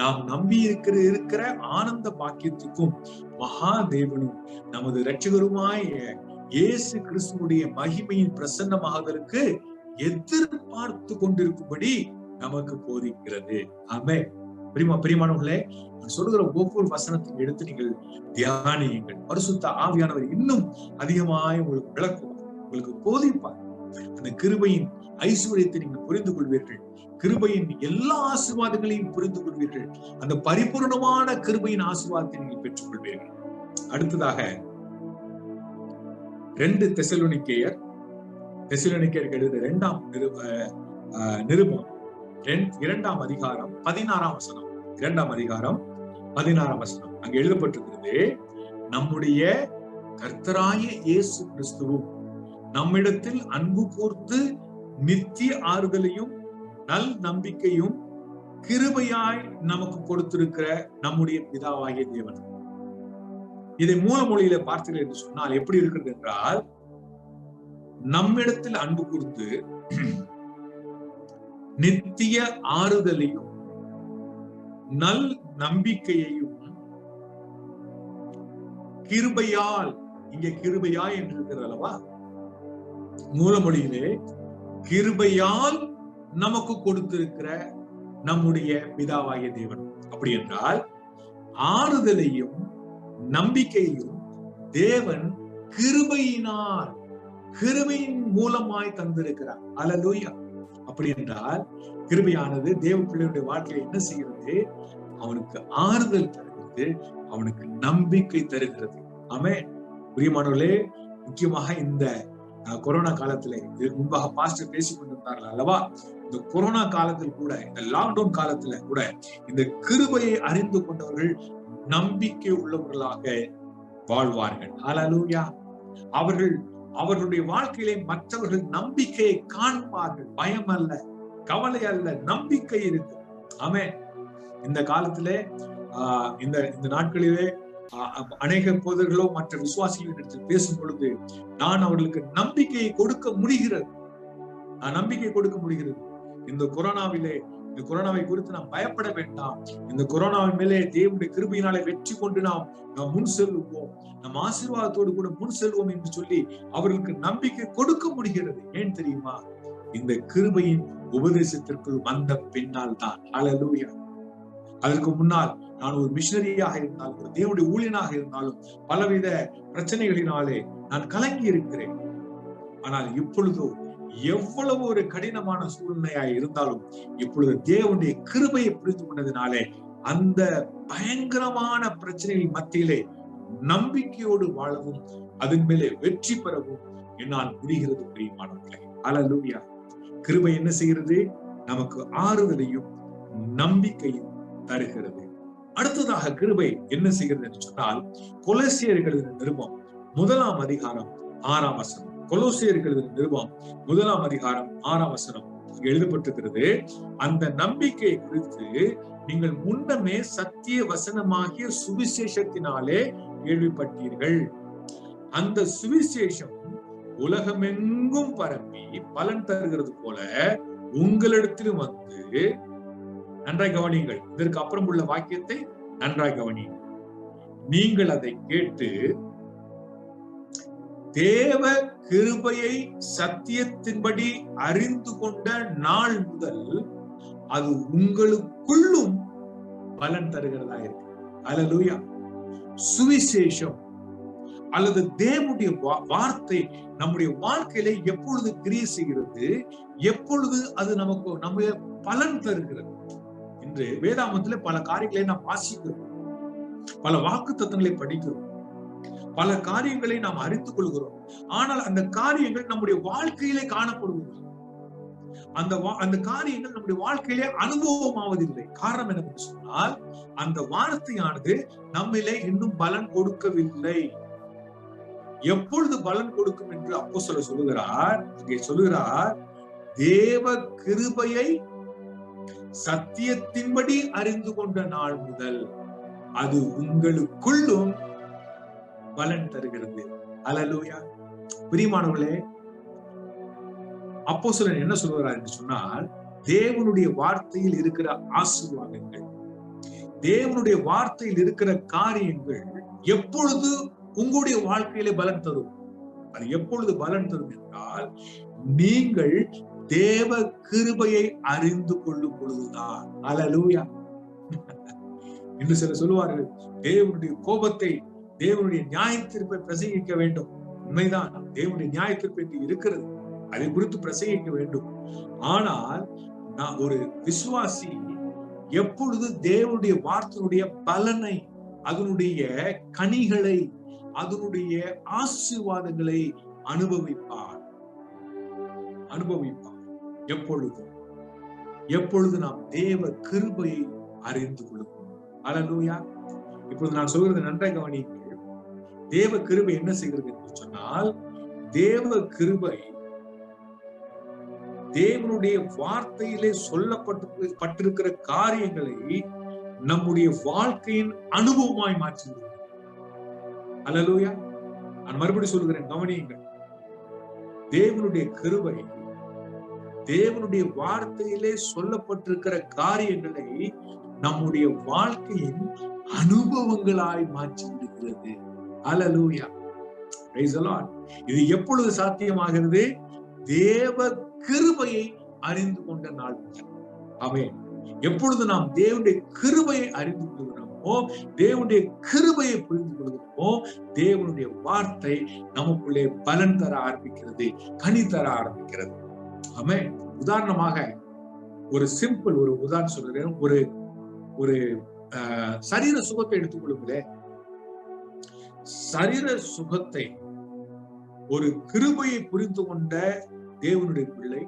நாம் நம்பி இருக்கிற ஆனந்த பாக்கியத்துக்கும் மகாதேவனும் நமது இரட்சகருமாய் இயேசு கிறிஸ்துவுடைய மகிமையின் பிரசன்னமாவதற்கு எதிர்பார்த்து கொண்டிருக்கும்படி நமக்கு போதிக்கிறது. ஆமென். பிரியமானவர்களே, சொல்லுகிற ஒவ்வொரு வசனத்தையும் எடுத்து நீங்கள் தியானியுங்கள். பரிசுத்த ஆவியானவர் இன்னும் அதிகமாய் உங்களுக்கு விளக்குவார், உங்களுக்கு போதிப்பார். அந்த கிருபையின் ஐஸ்வர்யத்தை நீங்கள் புரிந்து கொள்வீர்கள். கிருபையின் எல்லா ஆசீர்வாதங்களையும் புரிந்து கொள்வீர்கள். அந்த பரிபூர்ணமான கிருபையின் ஆசீர்வாதத்தை நீங்கள் பெற்றுக் கொள்வீர்கள். அடுத்ததாக 2 தெசலோனிக்கேயர் எழுதிய 2ஆம் நிருபம் 2ஆம் அதிகாரம் 16ஆம் வசனம். 2ஆம் அதிகாரம் 16ஆம் வசனம். அங்க எழுதப்பட்டிருக்கிறது, நம்முடைய கர்த்தராகிய இயேசு கிறிஸ்துவும் நம்மிடத்தில் அன்பு கூர்ந்து நித்திய ஆறுதலையும் நல் நம்பிக்கையும் கிருபையாய் நமக்கு கொடுத்திருக்கிற நம்முடைய பிதாவாகிய தேவன். இதை மூல மொழியில பார்த்தீர்கள் என்று சொன்னால் எப்படி இருக்கிறது என்றால், நம்மிடத்தில் அன்பு கூர்ந்து நித்திய ஆறுதலையும் நல் நம்பிக்கையையும் கிருபையால், இங்கே கிருபையாய் என்று இருக்கிறது அல்லவா, மூலமொழியிலே கிருபையால் நமக்கு கொடுத்திருக்கிற நம்முடைய பிதாவாகிய தேவன். அப்படி என்றால் ஆறுதலையும் நம்பிக்கையையும் தேவன் கிருபையினால், கிருபையின் மூலமாய் தந்திருக்கிறார். அல்லேலூயா. அப்படி என்றால் கிருபையானது தேவ பிள்ளையுடைய வாழ்க்கையை என்ன செய்கிறது? அவனுக்கு ஆறுதல் தருகிறது, அவனுக்கு நம்பிக்கை தருகிறது. ஆமென். பிரியமானவர்களே, முக்கியமாக இந்த கொரோனா காலத்துல, இதுக்கு முன்பாக பாஸ்டர் பேசிக் கொண்டிருந்தார்கள் அல்லவா, இந்த கொரோனா காலத்தில் கூட, இந்த லாக்டவுன் காலத்துல கூட இந்த கிருபையை அறிந்து கொண்டவர்கள் நம்பிக்கை உள்ளவர்களாக வாழ்வார்கள். அல்லேலூயா. அவர்களுடைய வாழ்க்கையிலே மற்றவர்கள் நம்பிக்கையை காண்பார்கள். பயம் அல்ல, கவலை அல்ல, நம்பிக்கை இருக்கும். ஆமென். இந்த காலத்திலே இந்த நாட்களிலே அநேக போதர்களோ மற்ற விசுவாசிகளிடத்தில் பேசும் பொழுது நான் அவர்களுக்கு நம்பிக்கையை கொடுக்க முடிகிறது. இந்த கொரோனாவை குறித்து நாம் பயப்பட வேண்டாம். இந்த கொரோனாவின் மேலே தேவனுடைய கிருபையினாலே வெற்றி கொண்டு நாம் முன் செல்வோம், நம் ஆசீர்வாதத்தோடு கூட முன் செல்வோம் என்று சொல்லி அவர்களுக்கு நம்பிக்கை கொடுக்க முடிகிறது. ஏன் தெரியுமா? இந்த கிருபையின் உபதேசத்திற்குள் வந்த பின்னால் தான். அல்லேலூயா. அதற்கு முன்னால் நான் ஒரு மிஷனரியாக இருந்தாலும், ஒரு தேவனுடைய ஊழியனாக இருந்தாலும் பலவித பிரச்சனைகளினாலே நான் கலங்கி இருக்கிறேன். ஆனால் இப்பொழுதோ எவ்வளவு ஒரு கடினமான சூழ்நிலையாய் இருந்தாலும் இப்பொழுது தேவனுடைய கிருபையை புரிந்து கொண்டதினாலே அந்த பயங்கரமான பிரச்சனைகள் மத்தியிலே நம்பிக்கையோடு வாழவும் அதன் மேலே வெற்றி பெறவும் என்னால் முடிகிறது. பிரியமானவர்களே, அல்லேலூயா. கிருபை என்ன செய்கிறது? நமக்கு ஆறுதலையும் நம்பிக்கையும் தருகிறது. அடுத்ததாக கிருபை என்ன செய்கிறது என்று சொன்னால், கொலோசியர்கள் நிருபம் 1ஆம் அதிகாரம் 6ஆம் வசனம். கொலோசியர்கள் நிருபம் 1ஆம் அதிகாரம் 6ஆம் வசனம் எழுதப்பட்டிருக்கிறது, அந்த நம்பிக்கை குறித்து நீங்கள் முன்னமே சத்திய வசனமாகிய சுவிசேஷத்தினாலே கேள்விப்பட்டீர்கள். அந்த சுவிசேஷம் உலகமெங்கும் பரப்பி பலன் தருகிறது போல உங்களிடத்திலும் வந்து, நன்றாய் கவனியுங்கள், இதற்கு அப்புறம் உள்ள வாக்கியத்தை நன்றாய் கவனியுங்கள், நீங்கள் அதை கேட்டு தேவ கிருபையை சத்தியத்தின்படி அறிந்து கொண்ட நாள் முதல் அது உங்களுக்குள்ளும் பலன் தருகிறதா இருக்கு. அல்லேலூயா. சுவிசேஷம் அல்லது தேவனுடைய வார்த்தை நம்முடைய வாழ்க்கையில எப்பொழுது கிரியை செய்கிறது, எப்பொழுது அது நமக்கு நம்ம பலன் தருகிறது. இன்று வேதாகமத்திலே பல காரியங்களை நாம் வாசிக்கிறோம், பல வாக்கு தத்தங்களை படிக்கிறோம். பல காரியங்களை நாம் அறிந்து கொள்கிறோம். ஆனால் அந்த காரியங்கள் நம்முடைய வாழ்க்கையிலே காணப்படுவதில்லை. அந்த காரியங்கள் நம்முடைய வாழ்க்கையிலே அனுபவமாவதில்லை. காரணம் என்னவென்று சொன்னால், அந்த வார்த்தையானது நம்மிலே இன்னும் பலன் கொடுக்கவில்லை. எப்பொழுது பலன் கொடுக்கும் என்று அப்போஸ்தலர் சொல்லுகிறார். இங்கே சொல்லுகிறார், தேவ கிருபையை சத்தியத்தின்படி அறிந்து கொண்ட நாள் முதல் அது உங்களுக்குள்ளும் பலன் தருகிறது. அல்லேலூயா. பிரியமானவர்களே, அப்போஸ்தலர் என்ன சொல்கிறார் என்று சொன்னால், தேவனுடைய வார்த்தையில் இருக்கிற ஆசீர்வாதங்கள், தேவனுடைய வார்த்தையில் இருக்கிற காரியங்கள் எப்பொழுது உங்களுடைய வாழ்க்கையிலே பலன் தரும்? அது எப்பொழுது பலன் தரும் என்றால், நீங்கள் தேவ கிருபையை அறிந்து கொள்ளும் பொழுதுதான். அல்லேலூயா. என்று சிலர் சொல்லுவார்கள், தேவனுடைய கோபத்தை, தேவனுடைய நியாய தீர்ப்பை பிரசங்கிக்க வேண்டும். உண்மைதான், தேவனுடைய நியாய தீர்ப்பு என்று இருக்கிறது, அதை குறித்து பிரசங்கிக்க வேண்டும். ஆனால் நான் ஒரு விசுவாசி எப்பொழுது தேவனுடைய வார்த்தையுடைய பலனை, அதனுடைய கனிகளை, அதனுடைய ஆசீர்வாதங்களை அனுபவிப்பார். எப்பொழுது நாம் தேவ கிருபையை அறிந்து கொள்ளும். அல்லேலூயா. இப்பொழுது நான் சொல்கிறது நன்றாக கவனியுங்கள். தேவ கிருபை என்ன செய்கிறது என்று சொன்னால், தேவ கிருபை தேவனுடைய வார்த்தையிலே சொல்லப்பட்டிருக்கிற காரியங்களை நம்முடைய வாழ்க்கையின் அனுபவமாய் மாற்றுகிறது. அல்லேலூயா. நான் மறுபடியும் சொல்லுகிறேன், கவனியுங்கள். தேவனுடைய கிருபை தேவனுடைய வார்த்தையிலே சொல்லப்பட்டிருக்கிற காரியங்களை நம்முடைய வாழ்க்கையின் அனுபவங்களாய் மாற்றி விடுகிறது. அல்லேலூயா. Praise the Lord. இது எப்பொழுது சாத்தியமாகிறது? தேவ கிருபையை அறிந்து கொண்ட நாள். ஆமென். எப்பொழுது நாம் தேவனுடைய கிருபையை அறிந்து கொள்கிறோமோ, தேவனுடைய கிருபையை புரிந்து கொள்கிறோமோ, தேவனுடைய வார்த்தை நமக்குள்ளே பலன் தர ஆரம்பிக்கிறது, கனி தர ஆரம்பிக்கிறது. ஆமென். உதாரணமாக ஒரு உதாரணம் சொல்கிறேன். ஒரு சரீர சுகத்தை எடுத்துக்கொள்ளுங்களேன். சரீர சுகத்தை ஒரு கிருபையை புரிந்து கொண்ட தேவனுடைய பிள்ளை,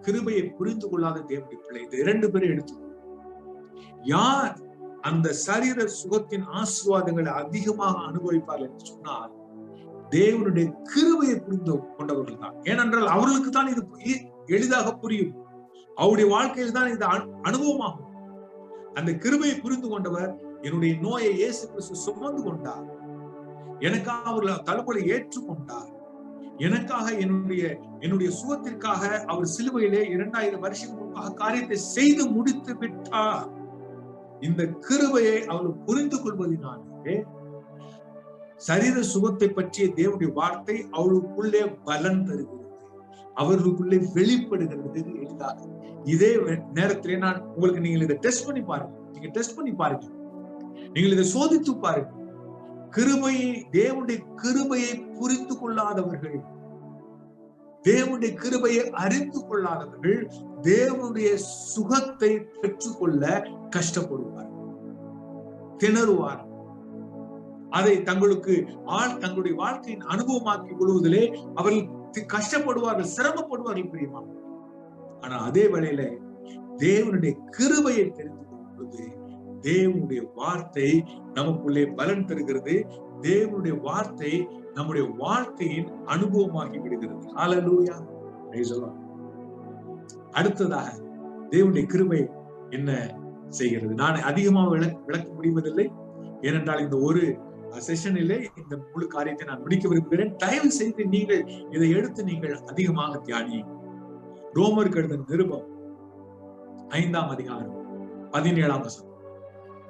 கிருபையை புரிந்து கொள்ளாத தேவனுடைய பிள்ளை, இந்த இரண்டு பேரும் எடுத்துக்கொள்ளும். யார் அந்த சரீர சுகத்தின் ஆசீர்வாதங்களை அதிகமாக அனுபவிப்பார்கள் என்று சொன்னால், தேவனுடைய கிருபையை புரிந்து கொண்டவர்கள் தான். ஏனென்றால் அவர்களுக்கு தான் இது எளிதாக புரியும். அவருடைய வாழ்க்கையில் தான் இது அனுபவமாகும். அந்த கிருபையை புரிந்து கொண்டவர், என்னுடைய நோயை இயேசு கிறிஸ்து சுமந்து கொண்டார், எனக்காக அவர் தழும்பலை ஏற்றுக்கொண்டார், எனக்காக என்னுடைய சுகத்திற்காக அவர் சிலுவையிலே 2000 வருஷம் முன்பாக காரியத்தை செய்து முடித்து விட்டார். இந்த கிருபையை அவர்கள் புரிந்து கொள்வதனாலே சரீர சுகத்தை பற்றிய தேவனுடைய வார்த்தை அவர்களுக்குள்ளே பலன் தருகிறது, அவர்களுக்குள்ளே வெளிப்படுகிறது எளிதாக. இதே நேரத்திலே நான் உங்களுக்கு, நீங்கள் இதை டெஸ்ட் பண்ணி பாருங்க, நீங்கள் இதை சோதித்து பாருங்க. தேவனுடைய கிருபையை புரிந்து கொள்ளாதவர்கள், தேவனுடைய கிருபையை அறிந்து கொள்ளாதவர்கள் தேவனுடைய சுகத்தை பெற்றுக்கொள்ள கஷ்டப்படுவார்கள், திணறுவார்கள். அதை தங்களுடைய வாழ்க்கையின் அனுபவமாக்கி கொள்வதிலே அவர்கள் கஷ்டப்படுவார்கள், சிரமப்படுவார்கள் பிரியமா. ஆனா அதே வேளையில தேவனுடைய கிருபையை தெரிந்து கொள்ளும் பொழுது தேவனுடைய வார்த்தை நமக்குள்ளே பலன் தருகிறது. தேவனுடைய வார்த்தை நம்முடைய வாழ்க்கையின் அனுபவமாகி விடுகிறது. ஹல்லேலூயா. Praise the Lord. அடுத்ததாக தேவனுடைய கிருபை என்ன செய்கிறது? நான் அதிகமாக விளக்க முடிவதில்லை, ஏனென்றால் இந்த ஒரு செஷனிலே இந்த முழு காரியத்தை நான் முடிக்க விரும்புகிறேன். தயவு செய்து நீங்கள் இதை எடுத்து நீங்கள் அதிகமாக தியானியுங்கள். ரோமருக்கு எழுதின நிருபம் 5ஆம் அதிகாரம் 17ஆம் வசனம்.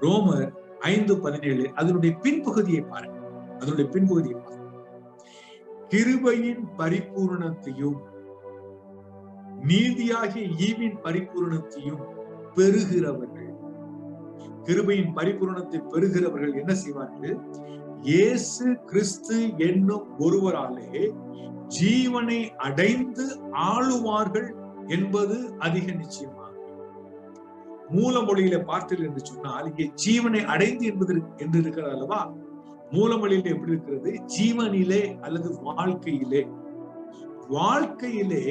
ரோமர் 5:17 அதனுடைய பின்பகுதியை பாருங்க. கிருபையின் பரிபூரணத்தையும் நீதியாகிய ஈவின் பரிபூரணத்தையும் பெறுகிறவர்கள், கிருபையின் பரிபூரணத்தை பெறுகிறவர்கள் என்ன செய்வார்கள்? இயேசு கிறிஸ்து என்னும் ஒருவராலே ஜீவனை அடைந்து ஆளுவார்கள் என்பது அதிக நிச்சயமாக. மூல மொழியில பார்த்தீர்கள் என்று சொன்னால், இங்கே ஜீவனை அடைந்து என்பது என்று இருக்கிறது அல்லவா? மூலமொழியில எப்படி இருக்கிறது? ஜீவனிலே அல்லது வாழ்க்கையிலே. வாழ்க்கையிலே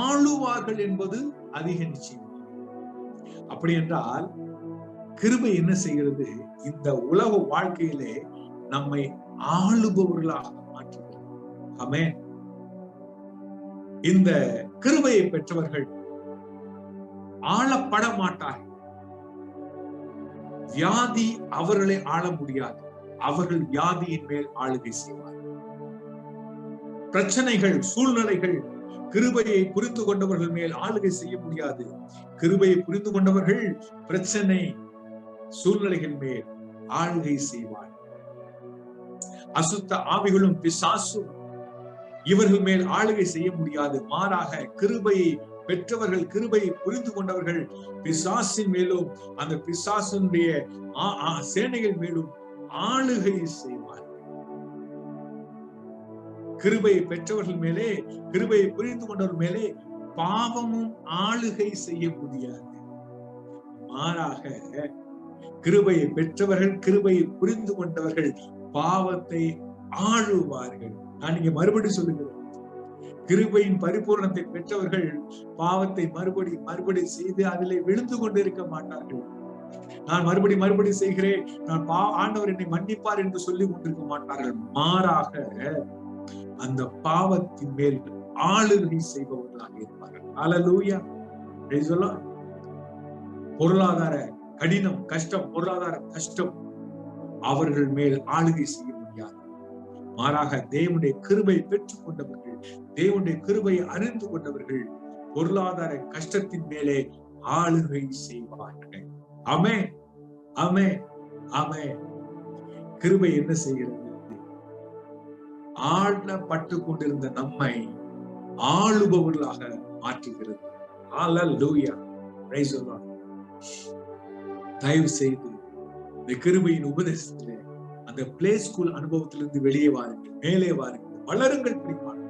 ஆளுவார்கள் என்பது அதிக நிச்சயம். அப்படி என்றால் கிருபை என்ன செய்கிறது? இந்த உலக வாழ்க்கையிலே நம்மை ஆளுபவர்களாக மாற்றுகிறது. ஆமென். இந்த கிருபையை பெற்றவர்கள் ஆளப்பட மாட்டார்கள். வியாதி அவர்களை ஆள முடியாது. அவர்கள் வியாதியின் மேல் ஆளுகை செய்வார்கள். பிரச்சனைகள், சூழ்நிலைகள் கிருபையை புரிந்து கொண்டவர்கள் மேல் ஆளுகை செய்ய முடியாது. கிருபையை புரிந்து கொண்டவர்கள் பிரச்சனை, சூழ்நிலைகள் மேல் ஆளுகை செய்வார். அசுத்த ஆவிகளும் பிசாசும் இவர்கள் மேல் ஆளுகை செய்ய முடியாது. மாறாக கிருபையை பெற்றவர்கள், கிருபையை புரிந்து கொண்டவர்கள் பிசாசின் மேலும் அந்த பிசாசுடைய சேனைகள் மேலும் ஆளுகை செய்வார். கிருபையை பெற்றவர்கள் மேலே, கிருபையை புரிந்து கொண்டவர்கள் மேலே பாவமும் ஆளுகை செய்ய முடியாது. மாறாக கிருபையை பெற்றவர்கள், கிருபையை புரிந்து கொண்டவர்கள் பாவத்தை ஆளுவார்கள். நான் இங்க மறுபடி சொல்லுகிறேன், கிருபையின் பரிபூரணத்தை பெற்றவர்கள் பாவத்தை மறுபடி செய்து அதிலே விழுந்து கொண்டிருக்க மாட்டார்கள். நான் மறுபடி செய்கிறேன், நான் ஆண்டவர் என்னை மன்னிப்பார் என்று சொல்லி கொண்டிருக்க மாட்டார்கள். மாறாக அந்த பாவத்தின் மேல் ஆளுகை செய்பவர்களாக இருப்பார்கள். ஹல்லேலூயா. Praise the Lord. பொருளாதார கடினம், கஷ்டம், பொருளாதார கஷ்டம் அவர்கள் மேல் ஆளுகை செய்ய முடியாது. மாறாக தேவனுடைய கிருபை பெற்றுக் கொண்டவர்கள், தேவனுடைய கிருபையை அறிந்து கொண்டவர்கள் பொருளாதார கஷ்டத்தின் மேலே ஆளுகை செய்வார்கள். ஆமென், ஆமென், ஆமென். கிருபை என்ன செய்கிறது? ஆளப்பட்டு கொண்டிருந்த நம்மை ஆளுபவர்களாக மாற்றுகிறது. ஹல்லேலூயா. Praise the Lord. தயவு செய்து இந்த கிருபையின் உபதேசத்திலே அந்த பிளே ஸ்கூல் அனுபவத்திலிருந்து வெளியே வாருங்கள், மேலே வாருங்கள், வளருங்கள் பிடிப்பார்கள்.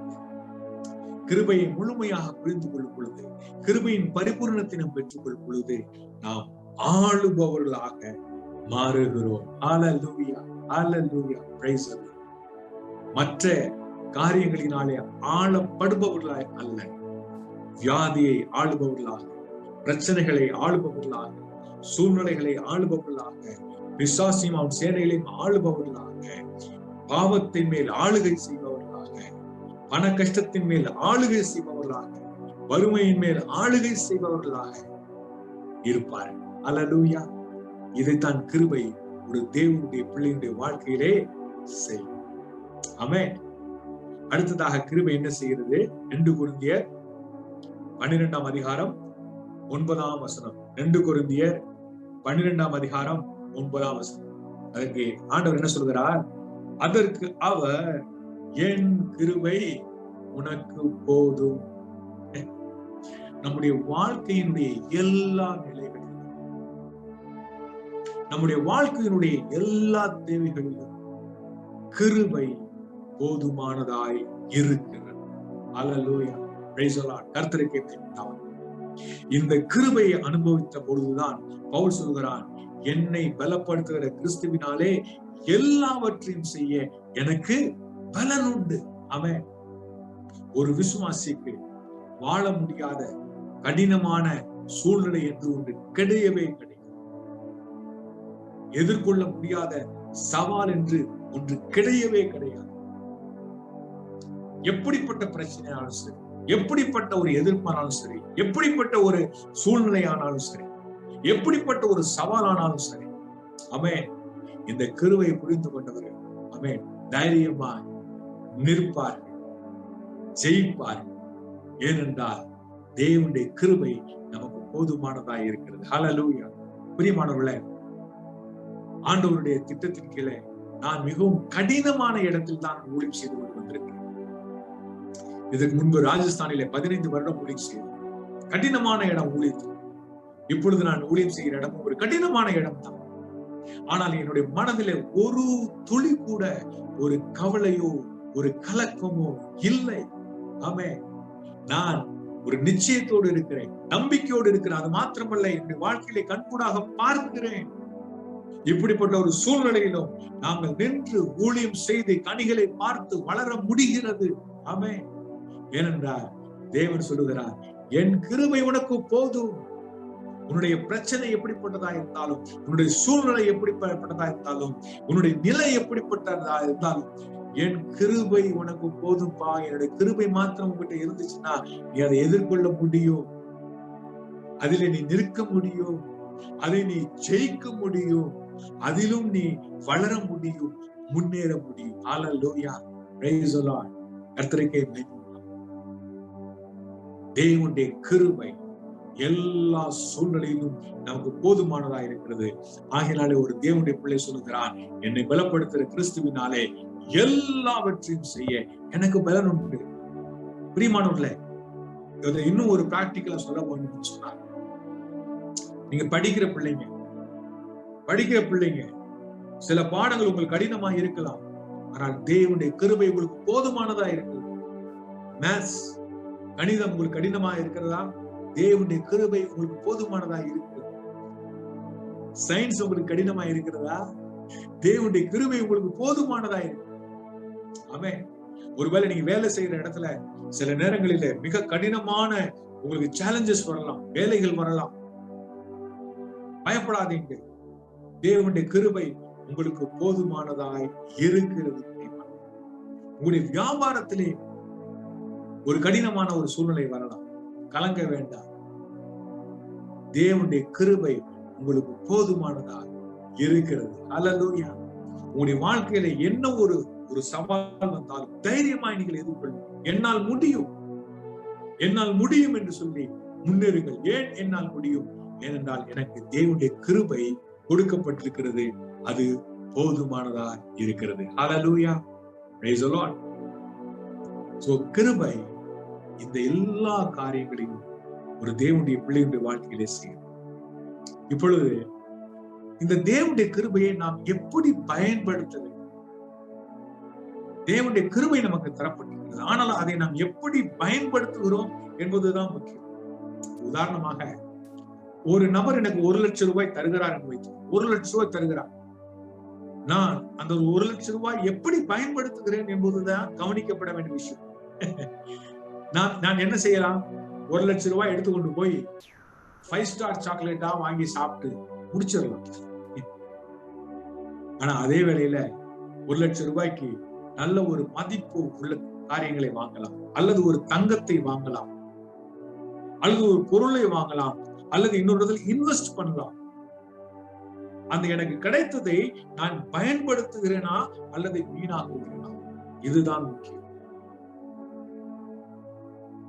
கிருபையை முழுமையாக புரிந்து கொள்ளும் பொழுது, கிருபையின் பரிபூர்ணத்தை நாம் பெற்றுக் கொள்ளும் பொழுது நாம் ஆளுபவர்களாக மாறுகிறோம். ஹல்லேலூயா, ஹல்லேலூயா. Praise the Lord. மற்ற காரியங்களினாலே ஆளப்படுபவர்களாய் அல்ல, வியாதியை ஆளுபவர்களாக, பிரச்சனைகளை ஆளுபவர்களாக, சூழ்நிலைகளை ஆளுபவர்களாக, பிசாசின் சேனைகளையும் ஆளுபவர்களாக, பாவத்தின் மேல் ஆளுகை செய்பவர்களாக, பண கஷ்டத்தின் மேல் ஆளுகை செய்பவர்களாக, வறுமையின் மேல் ஆளுகை செய்பவர்களாக இருப்பார்கள். ஹல்லேலூயா. இதைத்தான் கிருபை ஒரு தேவனுடைய பிள்ளையுடைய வாழ்க்கையிலே செய்யும். ஆமென். அடுத்ததாக கிருபை என்ன செய்கிறது? 2 கொரிந்தியர் 12ஆம் அதிகாரம் 9ஆம் வசனம். 2 கொரிந்தியர் 12ஆம் அதிகாரம் 9ஆம் வசனம். அதற்கு ஆண்டவர் என்ன சொல்கிறார்? அதற்கு அவர், என் கிருபை உனக்கு போதும். நம்முடைய வாழ்க்கையினுடைய எல்லா நிலைகளிலும், நம்முடைய வாழ்க்கையினுடைய எல்லா தேவைகளிலும் கிருபை போதுமானதாய் இருக்கிறது. ஹல்லேலூயா. Praise the Lord. கர்த்தருக்கு மகிமை. இந்த கிருபையை அனுபவித்த பொழுதுதான் பவுல் சொல்கிறான், என்னை பலப்படுத்துகிற கிறிஸ்துவினாலே எல்லாவற்றையும் செய்ய எனக்கு பலன் உண்டு. அவன் ஒரு விசுவாசிக்கு வாழ முடியாத கடினமான சூழ்நிலை என்று ஒன்று கிடையவே கிடையாது. எதிர்கொள்ள முடியாத சவால் என்று ஒன்று கிடையவே கிடையாது. எப்படிப்பட்ட பிரச்சனையானாலும் சரி, எப்படிப்பட்ட ஒரு எதிர்ப்பானாலும் சரி, எப்படிப்பட்ட ஒரு சூழ்நிலையானாலும் சரி, எப்படிப்பட்ட ஒரு சவாலானாலும் சரி, ஆமென், இந்த கிருபையை புரிந்து கொண்டவர்கள் ஆமென் தைரியமாய் நிற்பார்கள், ஜெயிப்பார்கள். ஏனென்றால் தேவனுடைய கிருபை நமக்கு போதுமானதாய் இருக்கிறது. ஹல்லேலூயா. பிரியமானவர்களே, ஆண்டவருடைய திட்டத்தின் கீழே நான் மிகவும் கடினமான இடத்தில் தான் ஊழியம் செய்து கொண்டு வந்திருக்கிறேன். இதற்கு முன்பு ராஜஸ்தானிலே 15 வருடம் ஊழியம் செய்தேன். கடினமான இடம் ஊழியத்தில். இப்பொழுது நான் ஊழியம் செய்கிற இடம் ஒரு கடினமான இடம் தான். ஆனால் என்னுடைய மனதிலே ஒரு துளி கூட ஒரு கவலையோ ஒரு கலக்கமோ இல்லை. ஆமென். நான் ஒரு நிச்சயத்தோடு இருக்கிறேன், நம்பிக்கையோடு இருக்கிறேன். அது மாத்திரமல்ல, என்னுடைய வாழ்க்கையிலே கண்கூடாக பார்க்கிறேன். இப்படிப்பட்ட ஒரு சூழ்நிலையிலும் நாங்கள் நின்று ஊழியம் செய்து கனிகளை பார்த்து வளர முடிகிறது. ஆமென். ஏனென்றால் தேவன் சொல்லுகிறார், என் கிருபை உனக்கு போதும். உன்னுடைய பிரச்சனை எப்படிப்பட்டதா இருந்தாலும், உன்னுடைய சூழ்நிலை எப்படிப்பட்டதா இருந்தாலும், உன்னுடைய நிலை எப்படிப்பட்டதா இருந்தாலும், என் கிருபை உனக்கு போதும்பா. என்னுடைய கிருபை மாத்திரம் உங்ககிட்ட இருந்துச்சுன்னா நீ அதை எதிர்கொள்ள முடியும், அதிலே நீ நிற்க முடியும், அதை நீ ஜெயிக்க முடியும், அதிலும் நீ வளர முடியும், முன்னேற முடியும். ஹல்லேலூயா, பிரைஸ் தி லார்ட். கர்த்தருக்கே மகிமை. தேவனுடைய கிருபை எல்லா சூழ்நிலையிலும் நமக்கு போதுமானதா இருக்கிறது. ஆகையினாலே ஒரு தேவனுடைய பிள்ளை சொல்லுகிறான், என்னை பலப்படுத்துகிற கிறிஸ்துவினாலே எல்லாவற்றையும் செய்ய எனக்கு பலன் உண்டு. பிரியமானவர்களே, இதை இன்னும் ஒரு பிராக்டிக்கலா சொல்ல வேண்டும் சொன்னார். நீங்க படிக்கிற பிள்ளைங்க சில பாடங்கள் உங்களுக்கு கடினமா இருக்கலாம், ஆனால் தேவனுடைய கிருபை உங்களுக்கு போதுமானதா இருக்குது. மேத்ஸ், கணிதம் உங்களுக்கு கடினமா இருக்கிறதா? தேவனுடைய கிருபை உங்களுக்கு போதுமானதா இருக்கிறது. சயின்ஸ் உங்களுக்கு கடினமா இருக்கிறதா? தேவனுடைய கிருபை உங்களுக்கு போதுமானதா இருக்கு. ஆமென். ஒருவேளை நீங்க வேலை செய்யற இடத்துல சில நேரங்களில மிக கடினமான உங்களுக்கு சேலஞ்சஸ் வரலாம், வேலைகள் வரலாம். பயப்படாதீங்க, தேவனுடைய கிருபை உங்களுக்கு போதுமானதாய் இருக்கிறது. உங்களுடைய வியாபாரத்திலே ஒரு கடினமான ஒரு சூழ்நிலை வரலாம், கலங்க வேண்டாம். தேவனுடைய கிருபை உங்களுக்கு போதுமானதாக இருக்கிறது. ஹல்லேலூயா. உங்களுடைய வாழ்க்கையில என்ன ஒரு சவால் வந்தாலும் தைரியமாய் நீங்கள் எதிர்கொள்ளுங்கள். என்னால் முடியும், என்னால் முடியும் என்று சொல்லி முன்னேறுங்கள். ஏன் என்னால் முடியும்? ஏனென்றால் எனக்கு தேவனுடைய கிருபை கொடுக்கப்பட்டிருக்கிறது, அது போதுமானதா இருக்கிறது. ஹல்லேலூயா, பிரைஸ் தி லார்ட். சோ கிருபை இந்த எல்லா காரியங்களையும் ஒரு தேவனுடைய பிள்ளைகளுடைய வாழ்க்கையிலே செய்யும். இப்பொழுது இந்த தேவனுடைய கிருபையை நாம் எப்படி பயன்படுத்த வேண்டும்? தேவனுடைய கிருபை நமக்கு தரப்பட்டிருக்கிறது, ஆனால் அதை நாம் எப்படி பயன்படுத்துகிறோம் என்பதுதான் முக்கியம். உதாரணமாக, ஒரு நபர் எனக்கு 1 லட்சம் ரூபாய் தருகிறார் என்று வைத்து, 1 லட்சம் ரூபாய் தருகிறார். நான் அந்த 1 லட்சம் ரூபாய் எப்படி பயன்படுத்துகிறேன் என்பதுதான் கவனிக்கப்பட வேண்டிய விஷயம். நான் என்ன செய்யலாம்? 1 லட்சம் ரூபாய் எடுத்துக்கொண்டு போய் 5 ஸ்டார் சாக்லேட்டா வாங்கி சாப்பிட்டு முடிச்சிடலாம். ஆனா அதே வேளையில 1 லட்சம் ரூபாய்க்கு நல்ல ஒரு மதிப்பு உள்ள காரியங்களை வாங்கலாம், அல்லது ஒரு தங்கத்தை வாங்கலாம், அல்லது ஒரு பொருளை வாங்கலாம், அல்லது இன்னொரு இடத்துல இன்வெஸ்ட் பண்ணலாம். அந்த எனக்கு கிடைத்ததை நான் பயன்படுத்துகிறேனா அல்லது வீணாக்குகிறேனா? இதுதான் முக்கியம்.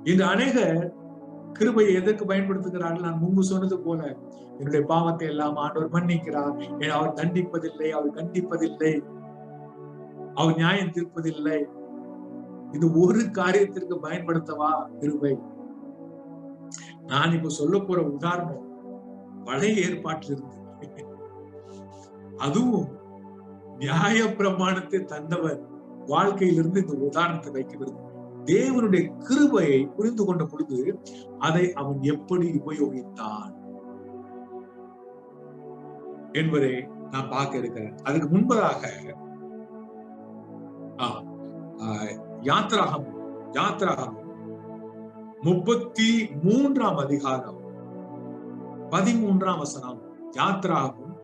இன்று அநேகர் கிருபையை எதற்கு பயன்படுத்துகிறார்கள்? நான் முன்பு சொன்னது போல, என்னுடைய பாவத்தை எல்லாம் ஆண்டவர் மன்னிக்கிறார், அவர் தண்டிப்பதில்லை, அவர் கண்டிப்பதில்லை, அவர் நியாயம் தீர்ப்பதில்லை. இது ஒரு காரியத்திற்கு பயன்படுத்தவா கிருபை? நான் இப்ப சொல்ல போற உதாரணம் பழைய ஏற்பாட்டில் இருந்து, அதுவும் நியாய பிரமாணத்தை தந்தவர் வாழ்க்கையிலிருந்து இந்த உதாரணத்தை வைக்கிறது. தேவனுடைய கிருபையை புரிந்து கொண்ட பொழுது அதை அவன் எப்படி உபயோகித்தான் என்பதை நான் பார்க்க இருக்கிறேன். அதுக்கு முன்பதாக யாத்ராகமம் 33ஆம் அதிகாரம் 13ஆம் வசனம். யாத்ராகமம்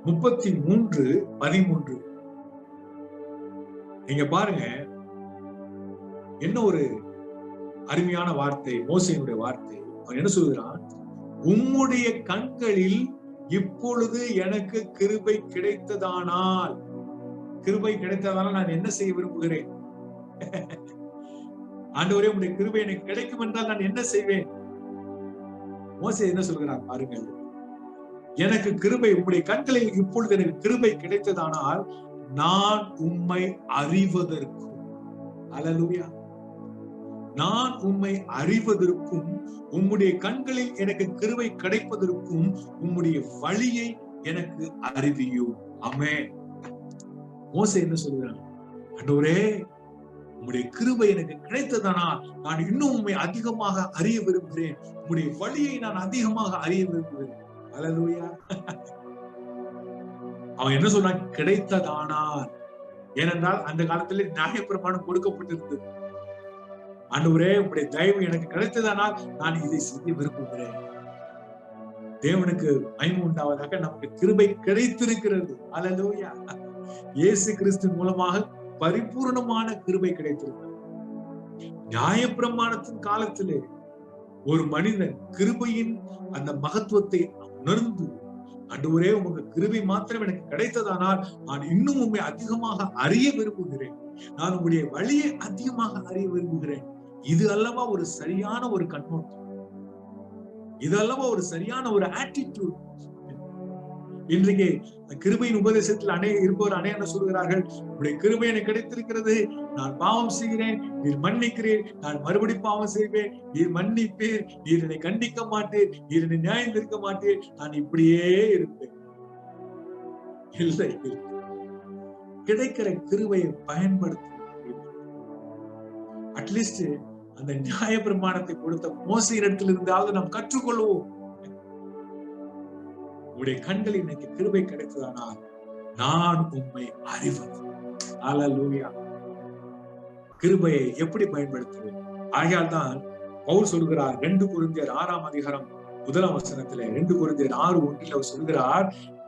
33:13. நீங்க பாருங்க, என்ன ஒரு அருமையான வார்த்தை, மோசேயினுடைய வார்த்தை. அவன் என்ன சொல்கிறான்? உம்முடைய கண்களில் இப்பொழுது எனக்கு கிருபை கிடைத்ததானால், கிருபை கிடைத்ததானால் நான் என்ன செய்ய விரும்புகிறேன்? ஆண்டவரே, உம்முடைய கிருபை எனக்கு கிடைக்கும் என்றால் நான் என்ன செய்வேன்? மோசே என்ன சொல்கிறார் பாருங்கள். எனக்கு கிருபை, உம்முடைய கண்களில் இப்பொழுது எனக்கு கிருபை கிடைத்ததானால் நான் உம்மை அறிவதற்கும், அல்லேலூயா, நான் உம்மை அறிவதற்கும், உம்முடைய கண்களில் எனக்கு கிருபை கிடைப்பதற்கும் உம்முடைய வழியை எனக்கு அறிவியும். ஆமென். மோசே என்ன சொல்கிறான்? ஆண்டவரே, உம்முடைய கிருபை எனக்கு கிடைத்ததானால் நான் இன்னும் உம்மை அதிகமாக அறிய விரும்புகிறேன், உம்முடைய வழியை நான் அதிகமாக அறிய விரும்புகிறேன். அல்லேலூயா. அவன் என்ன சொல்றான்? கிடைத்ததானால். ஏனென்றால் அந்த காலத்துல நியாயப்பிரமாணம் கொடுக்கப்பட்டிருந்தது. ஆண்டவரே, உங்களுடைய தயவு எனக்கு கிடைத்ததானால் நான் இதை செய்ய விரும்புகிறேன். தேவனுக்கு மகிமை உண்டாவதாக, நமக்கு கிருபை கிடைத்திருக்கிறது. அல்லேலூயா. இயேசு கிறிஸ்து மூலமாக பரிபூர்ணமான கிருபை கிடைத்திருக்கிறது. நியாயப்பிரமாணத்தின் காலத்திலே ஒரு மனிதன் கிருபையின் அந்த மகத்துவத்தை உணர்ந்து, ஆண்டவரே, உங்க கிருபை மாத்திரம் எனக்கு கிடைத்ததானால் நான் இன்னும் உண்மை அதிகமாக அறிய விரும்புகிறேன். நான் உங்களுடைய வழியை அதிகமாக அறிய விரும்புகிறேன். இது அல்லவா ஒரு சரியான ஒரு கண்ணோட்டம், இது அல்லவா ஒரு சரியான ஒரு ஆட்டிடியூட். இன்றைக்கு கிருபையின் உபதேசத்தில் இருப்பவர் என்ன சொல்கிறார்கள்? உங்களுடைய கிருபை எனக்கு கிடைத்திருக்கிறது, நான் பாவம் செய்கிறேன், நீர் மன்னிக்கிறேன், நான் மறுபடி பாவம் செய்வேன், நீர் மன்னிப்பீர், நீர் என்னை கண்டிக்க மாட்டீர், நீர் என்னை நியாயம் தீர்க்க மாட்டீர், நான் இப்படியே இருப்பேன். இல்லை, கிடைக்கிற கிருபையை பயன்படுத்த அட்லீஸ்ட் அந்த நியாய பிரமாணத்தை கொடுத்த மோசையின் இடத்தில் இருந்தாவது நாம் கற்றுக்கொள்வோம். உடைய கண்கள் இன்னைக்கு கிருபை கிடைத்ததானால் நான் உம்மை அறிவது. அல்லேலூயா. கிருபையை எப்படி பயன்படுத்துவேன்? ஆகையால் தான் பவுல் சொல்கிறார் 2 கொரிந்தியர் 6ஆம் அதிகாரம் 1ஆம் வசனத்திலே, 2 கொரிந்தியர் 6:1 அவர் சொல்கிறார்,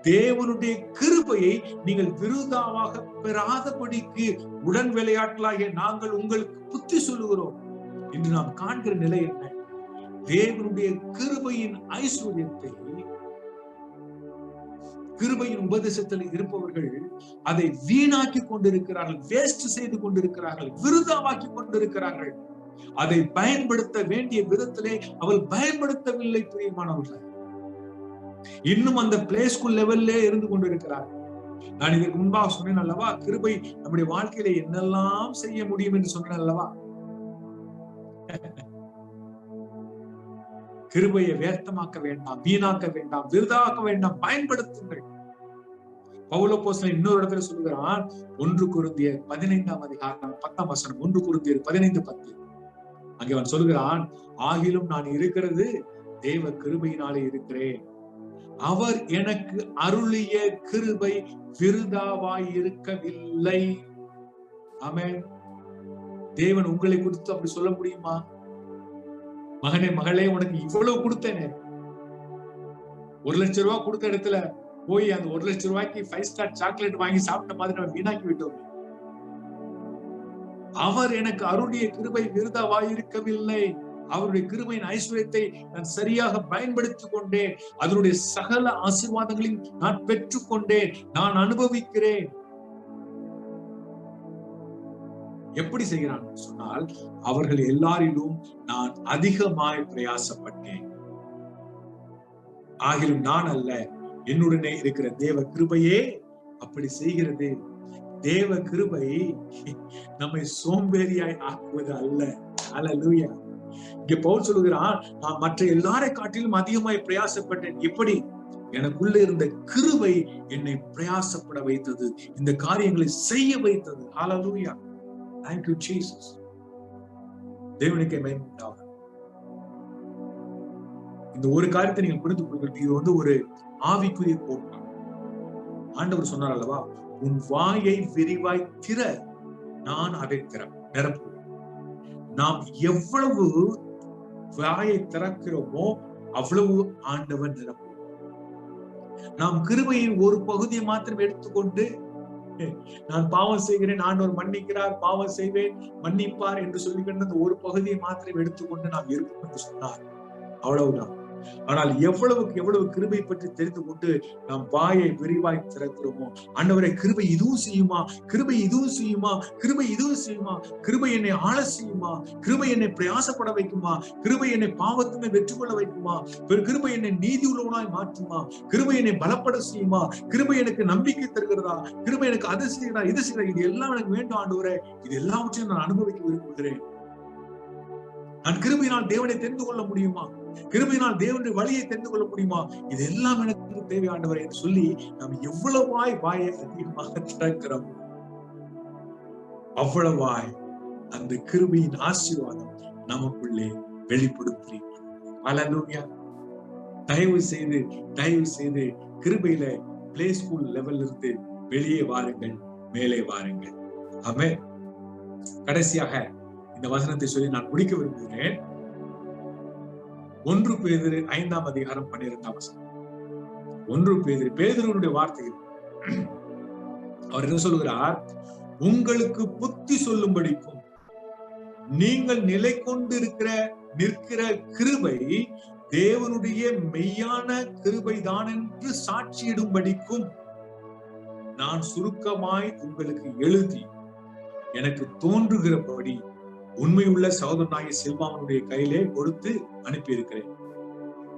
தேவனுடைய கிருபையை நீங்கள் விருதாவாக பெறாதபடிக்கு உடன் விளையாட்டலாகிய நாங்கள் உங்களுக்கு புத்தி சொல்லுகிறோம். இன்று நாம் காண்கிற நிலை என்ன? தேவனுடைய கிருபையின் ஐஸ்வர்யத்தை, கிருபையின் உபதேசத்தில் இருப்பவர்கள் அதை வீணாக்கி கொண்டிருக்கிறார்கள், வேஸ்ட் செய்து கொண்டிருக்கிறார்கள், விருதாவாக்கி கொண்டிருக்கிறார்கள். அதை பயன்படுத்த வேண்டிய விதத்திலே அவள் பயன்படுத்தவில்லை. பிரியமானவர்கள், இன்னும் அந்த பிளே ஸ்கூல் லெவல்லே இருந்து கொண்டிருக்கிறார்கள். நான் இதற்கு முன்பாக சொன்னேன் அல்லவா, கிருபை நம்முடைய வாழ்க்கையில என்னெல்லாம் செய்ய முடியும் என்று சொன்னேன் அல்லவா. கிருபையை வியர்த்தமாக்க வேண்டாம், வீணாக்க வேண்டாம், விருதாக்க வேண்டாம், பயன்படுத்துங்கள். பவுல் அப்போஸ்தலன் இன்னொரு இடத்துல சொல்லுகிறான், 1 கொரிந்தியர் 15ஆம் அதிகாரம் 10ஆம் வசனம், 1 கொரிந்தியர் 15:10. அங்கே அவன் சொல்லுகிறான், ஆகிலும் நான் இருக்கிறது தேவ கிருபையினாலே இருக்கிறேன், அவர் எனக்கு அருளிய கிருபை விருதாவாய் இருக்கவில்லை. ஆமென். தேவன் உங்களை கொடுத்து அப்படி சொல்ல முடியுமா? மகனே, மகளே, உனக்கு இவ்வளவு கொடுத்தேனே, 1 லட்சம் ரூபாய் கொடுத்த இடத்துல போய் அந்த 1 லட்சம் ரூபாய்க்கு 5 ஸ்டார் சாக்லேட் வாங்கி சாப்பிட்ட மாதிரி நம்ம வீணாக்கி விட்டோம். அவர் எனக்கு அருளிய கிருபை விருதாவாய் இருக்கவில்லை. அவருடைய கிருபையின் ஐஸ்வர்யத்தை நான் சரியாக பயன்படுத்திக் கொண்டேன். அதனுடைய சகல ஆசீர்வாதங்களையும் நான் பெற்றுக்கொண்டேன், நான் அனுபவிக்கிறேன். எப்படி செய்கிறான் சொன்னால், அவர்கள் எல்லாரிலும் நான் அதிகமாய் பிரயாசப்பட்டேன், ஆகிலும் நான் அல்ல, என்னுடனே இருக்கிற தேவ கிருபையே அப்படி செய்கிறது. தேவ கிருபை நம்மை சோம்பேறியாய் ஆக்குவது அல்ல. அல்லேலூயா. இங்க பவுல் சொல்லுகிறான், நான் மற்ற எல்லாரை காட்டிலும் அதிகமாய் பிரயாசப்பட்டேன். எப்படி? எனக்குள்ள இருந்த கிருபை என்னை பிரயாசப்பட வைத்தது, இந்த காரியங்களை செய்ய வைத்தது. ஹல்லேலூயா. Thank you, Jesus. தேவனுக்கே மகிமை உண்டாவதாக. இந்த ஒரு காரியத்தை நீங்க புரிந்து கொள்ளுங்கள். இது ஒரு ஆவிக்குரிய கோட்பாடு. ஆண்டவர் சொன்னார் அல்லவா, உன் வாயை விரிவாய் திற, நான் அதை நிரப்புவேன். நாம் எவ்வளவு வாயை திறக்கிறோமோ அவ்வளவு ஆண்டவர் நிரப்புவோம். நாம் கிருபையின் ஒரு பகுதியை மாத்திரம் எடுத்துக்கொண்டு, நான் பாவம் செய்கிறேன், ஆண்டவர் மன்னிக்கிறார், பாவம் செய்வேன், மன்னிப்பார் என்று சொல்லிக்கொண்டு அந்த ஒரு பகுதியை மாத்திரம் எடுத்துக்கொண்டு நாம் இருப்போம் என்று சொன்னார், அவ்வளவுதான். ஆனால் எவ்வளவுக்கு எவ்வளவு கிருபை பற்றி தெரிந்து கொண்டு நாம் வாயை விரிவாய் திறக்கிறோமோ, ஆண்டவரே, கிருபை இதுவும் செய்யுமா, கிருபை இதுவும் செய்யுமா, கிருபை இதுவும் செய்யுமா, கிருபை என்னை ஆள செய்யுமா, கிருபை என்னை பிரயாசப்பட வைக்குமா, கிருபை என்னை பாவத்துமே வெற்றி கொள்ள வைக்குமா, கிருபை என்னை நீதி உள்ளவனாய் மாற்றுமா, கிருபை என்னை பலப்பட செய்யுமா, கிருபை எனக்கு நம்பிக்கை தருகிறதா, கிருபை எனக்கு அது செய்யறா, இது செய்யறா, இது எல்லாம் எனக்கு வேண்டும் ஆண்டவரே, இது எல்லாவற்றையும் நான் அனுபவிக்க விரும்புகிறேன். நான் கிருபையினால் தேவனை தெரிந்து கொள்ள முடியுமா, கிருபையினால் தேவனுடைய வழியை தெரிந்து கொள்ள முடியுமா, இது எல்லாம் எனக்கு தேவை ஆண்டவரே என்று சொல்லி நாம் எவ்வளவாய் வாயை அதிகமாக திறக்கிறோம், அவ்வளவாய் அந்த கிருபையின் ஆசீர்வாதம் நமக்குள்ளே வெளிப்படுத்தி. அல்லேலூயா. தயவு செய்து கிருபையில பிளே ஸ்கூல் லெவல்ல இருந்து வெளியே வாருங்கள், மேலே வாருங்கள். ஆமென். கடைசியாக இந்த வசனத்தை சொல்லி நான் முடிக்க விரும்புகிறேன். 1 பேதுரு 5ஆம் அதிகாரம் 12ஆம் வசனம். 1 பேதுருவுடைய வார்த்தையில் அவர் என்ன சொல்கிறார்? உங்களுக்கு புத்தி சொல்லும்படிக்கும் நீங்கள் நிலை கொண்டு நிற்கிற கிருபை தேவனுடைய மெய்யான கிருபைதான் என்று சாட்சியிடும்படிக்கும் நான் சுருக்கமாய் உங்களுக்கு எழுதி எனக்கு தோன்றுகிறபடி உண்மையுள்ள சகோதரனாகிய சில்வாவனுடைய கையிலே கொடுத்து அனுப்பியிருக்கிறேன்.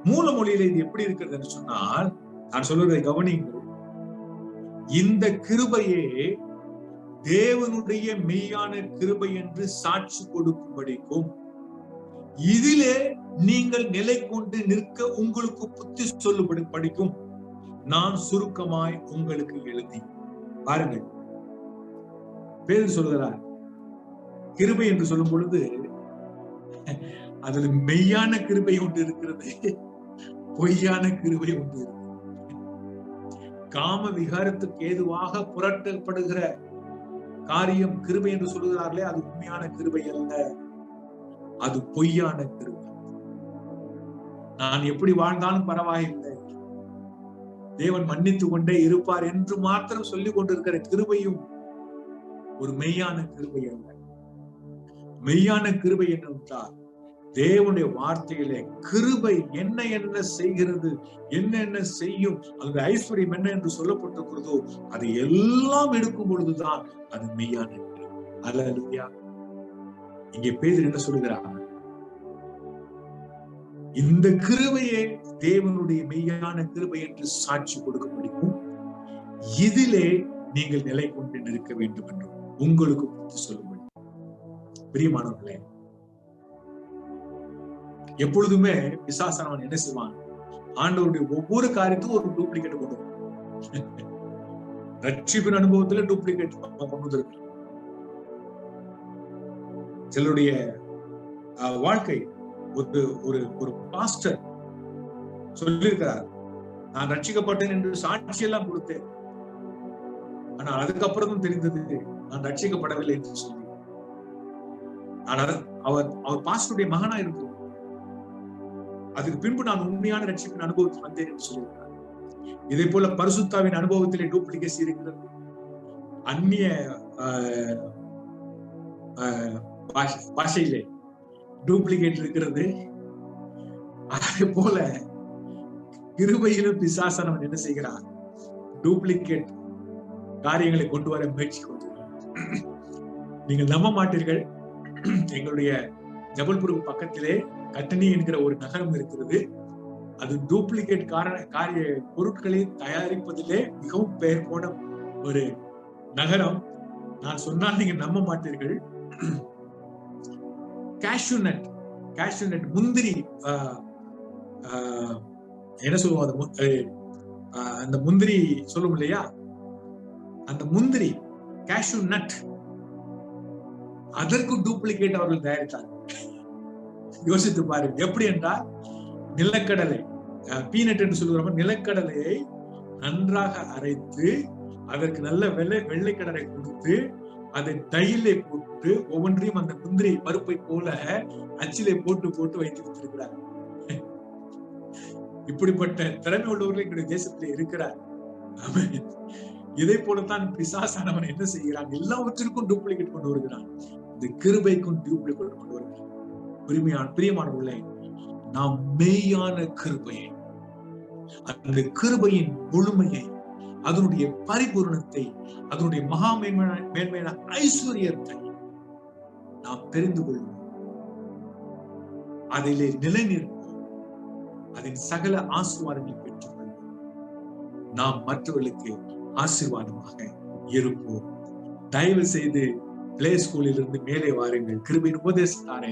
மூல மொழியில இது எப்படி இருக்கிறது என்று சொன்னால், நான் சொல்வதை கவனிங்கள். இந்த கிருபையே தேவனுடைய மெய்யான கிருபை என்று சாட்சி கொடுக்கும்படிக்கும் இதிலே நீங்கள் நிலை கொண்டு நிற்க உங்களுக்கு புத்தி சொல்லும்படி படிக்கும் நான் சுருக்கமாய் உங்களுக்கு எழுதி. பாருங்கள், பேதுரு சொல்கிறார், கிருபை என்று சொல்லும் பொழுது அதுல மெய்யான கிருபை ஒன்று இருக்கிறது, பொய்யான கிருபை ஒன்று இருக்கிறது. காம விகாரத்துக்கு ஏதுவாக புரட்டப்படுகிற காரியம் கிருபை என்று சொல்லுகிறார்களே, அது உண்மையான கிருபை அல்ல, அது பொய்யான கிருபை. நான் எப்படி வாழ்ந்தாலும் பரவாயில்லை, தேவன் மன்னித்து கொண்டே இருப்பார் என்று மாத்திரம் சொல்லிக் கொண்டிருக்கிற கிருபையும் ஒரு மெய்யான கிருபை அல்ல. மெய்யான கிருபை என்னவென்றால், தேவனுடைய வார்த்தையிலே கிருபை என்ன என்ன செய்கிறது, என்ன செய்யும், அந்த ஐஸ்வர்யம் என்ன என்று சொல்லப்பட்டிருக்கிறதோ அதை எல்லாம் எடுக்கும் பொழுதுதான் அது மெய்யான கிருபை. அல்லேலூயா. இங்கே பேதுரு என்ன சொல்கிறார்? இந்த கிருபையே தேவனுடைய மெய்யான கிருபை என்று சாட்சி கொடுக்க முடியும், இதிலே நீங்கள் நிலை கொண்டு நிற்க வேண்டும் என்று உங்களுக்கு புத்தி சொல்லும்படி. பிரியமானவர்களே, எப்பொழுதுமே பிசாசானவன் என்ன செய்வான்? ஆண்டவருடைய ஒவ்வொரு காரியத்துக்கும் ஒரு டூப்ளிகேட் கொண்டு வரும். ரட்சிப்பின் அனுபவத்துல டூப்ளிகேட் கொண்டு வந்திருக்கு. சிலருடைய வாழ்க்கை, ஒரு பாஸ்டர் சொல்லியிருக்கிறார், நான் ரட்சிக்கப்பட்டேன் என்று சாட்சியெல்லாம் கொடுத்தேன், ஆனால் அதுக்கப்புறம் தெரிந்தது நான் ரட்சிக்கப்படவில்லை என்று சொல்லி. ஆனால் அவர் பாஸ்டருடைய மகனா இருக்கும். அதுக்கு பின்பு நான் உண்மையான ரட்சிப்பின் அனுபவத்தில் வந்தேன் என்று சொல்லியிருக்கிறார். இதே போல பரிசுத்தாவின் அனுபவத்திலே டூப்ளிகேசி இருக்கிறது, அந்நிய பாஷையிலே டூப்ளிகேட் இருக்கிறது. அதே போல கிருபையிலும் பிசாசானவன் என்ன செய்கிறான்? டூப்ளிகேட் காரியங்களை கொண்டு வர முயற்சி கொண்டிருக்கிறார். நீங்கள் நம்ப மாட்டீர்கள், எங்களுடைய ஜபல்பூருக்கு பக்கத்திலே கட்டணி என்கிற ஒரு நகரம் இருக்கிறது. அது டூப்ளிகேட் காரிய பொருட்களை தயாரிப்பதிலே மிகவும் பெயர் போன ஒரு நகரம். நான் சொன்னால் நீங்க நம்ப மாட்டீர்கள். கேஷ்யூ நட் முந்திரி, என்ன சொல்லுவோம், அந்த முந்திரி சொல்லும் இல்லையா, அந்த முந்திரி கேஷ்யூ நட், அதற்கு டூப்ளிகேட் அவர்கள் தயாரித்தார். யோசித்து பாருங்க. எப்படி என்றால், நிலக்கடலை, பீனட் என்று சொல்லுகிறோம், நிலக்கடலையை நன்றாக அரைத்து அதற்கு நல்ல வெள்ளைக்கடலை கொடுத்து அதை டையிலே போட்டு ஒவ்வொன்றையும் அந்த முந்திரி பருப்பை போல அச்சிலே போட்டு வைத்து வைத்திருக்கிறார். இப்படிப்பட்ட திறமை உள்ளவர்கள் எங்களுடைய தேசத்திலே இருக்கிறார். இதை போலத்தான் பிசாசானவன் என்ன செய்கிறான்? எல்லாவற்றிற்கும் டூப்ளிகேட் கொண்டு வருகிறான். இந்த கிருபைக்கும் டூப்ளிகேட் கொண்டு வருகிறான். பிரியமானவர்களே, நாம் மெய்யான கிருபையை, அந்த கிருபையின் முழுமையை, அதனுடைய பரிபூரணத்தை, அதனுடைய மகா மேன்மையான ஐஸ்வர்யத்தை நாம் தெரிந்து கொள்வோம். அதிலே நிலை நிற்போம். அதன் சகல ஆசீர்வாதங்களை பெற்றுக்கொள்வோம். நாம் மற்றவர்களுக்கு ஆசீர்வாதமாக இருப்போம். தயவு செய்து பிளே ஸ்கூலில் இருந்து மேலே வாருங்கள். கிருபையின் உபதேசத்தாரே,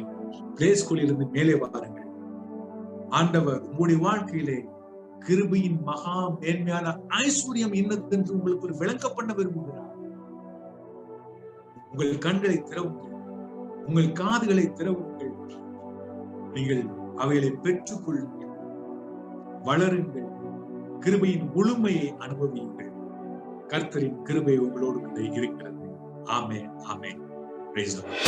பிளே ஸ்கூலில் இருந்து மேலே வாருங்கள். ஆண்டவர் உங்களுடைய வாழ்க்கையிலே கிருபையின் மகா மேன்மையான ஐஸ்வர்யம் என்னதென்று உங்களுக்கு ஒரு விளக்கம் பண்ண விரும்புகிறார். உங்கள் கண்களை திறவுங்கள், உங்கள் காதுகளை திறவுங்கள். நீங்கள் அவைகளை பெற்றுக் கொள்ளுங்கள், வளருங்கள், கிருபையின் முழுமையை அனுபவியுங்கள். கர்த்தரின் கிருபை உங்களோடு கூட இருக்கிறது. ஆமென், ஆமென். Praise the Lord.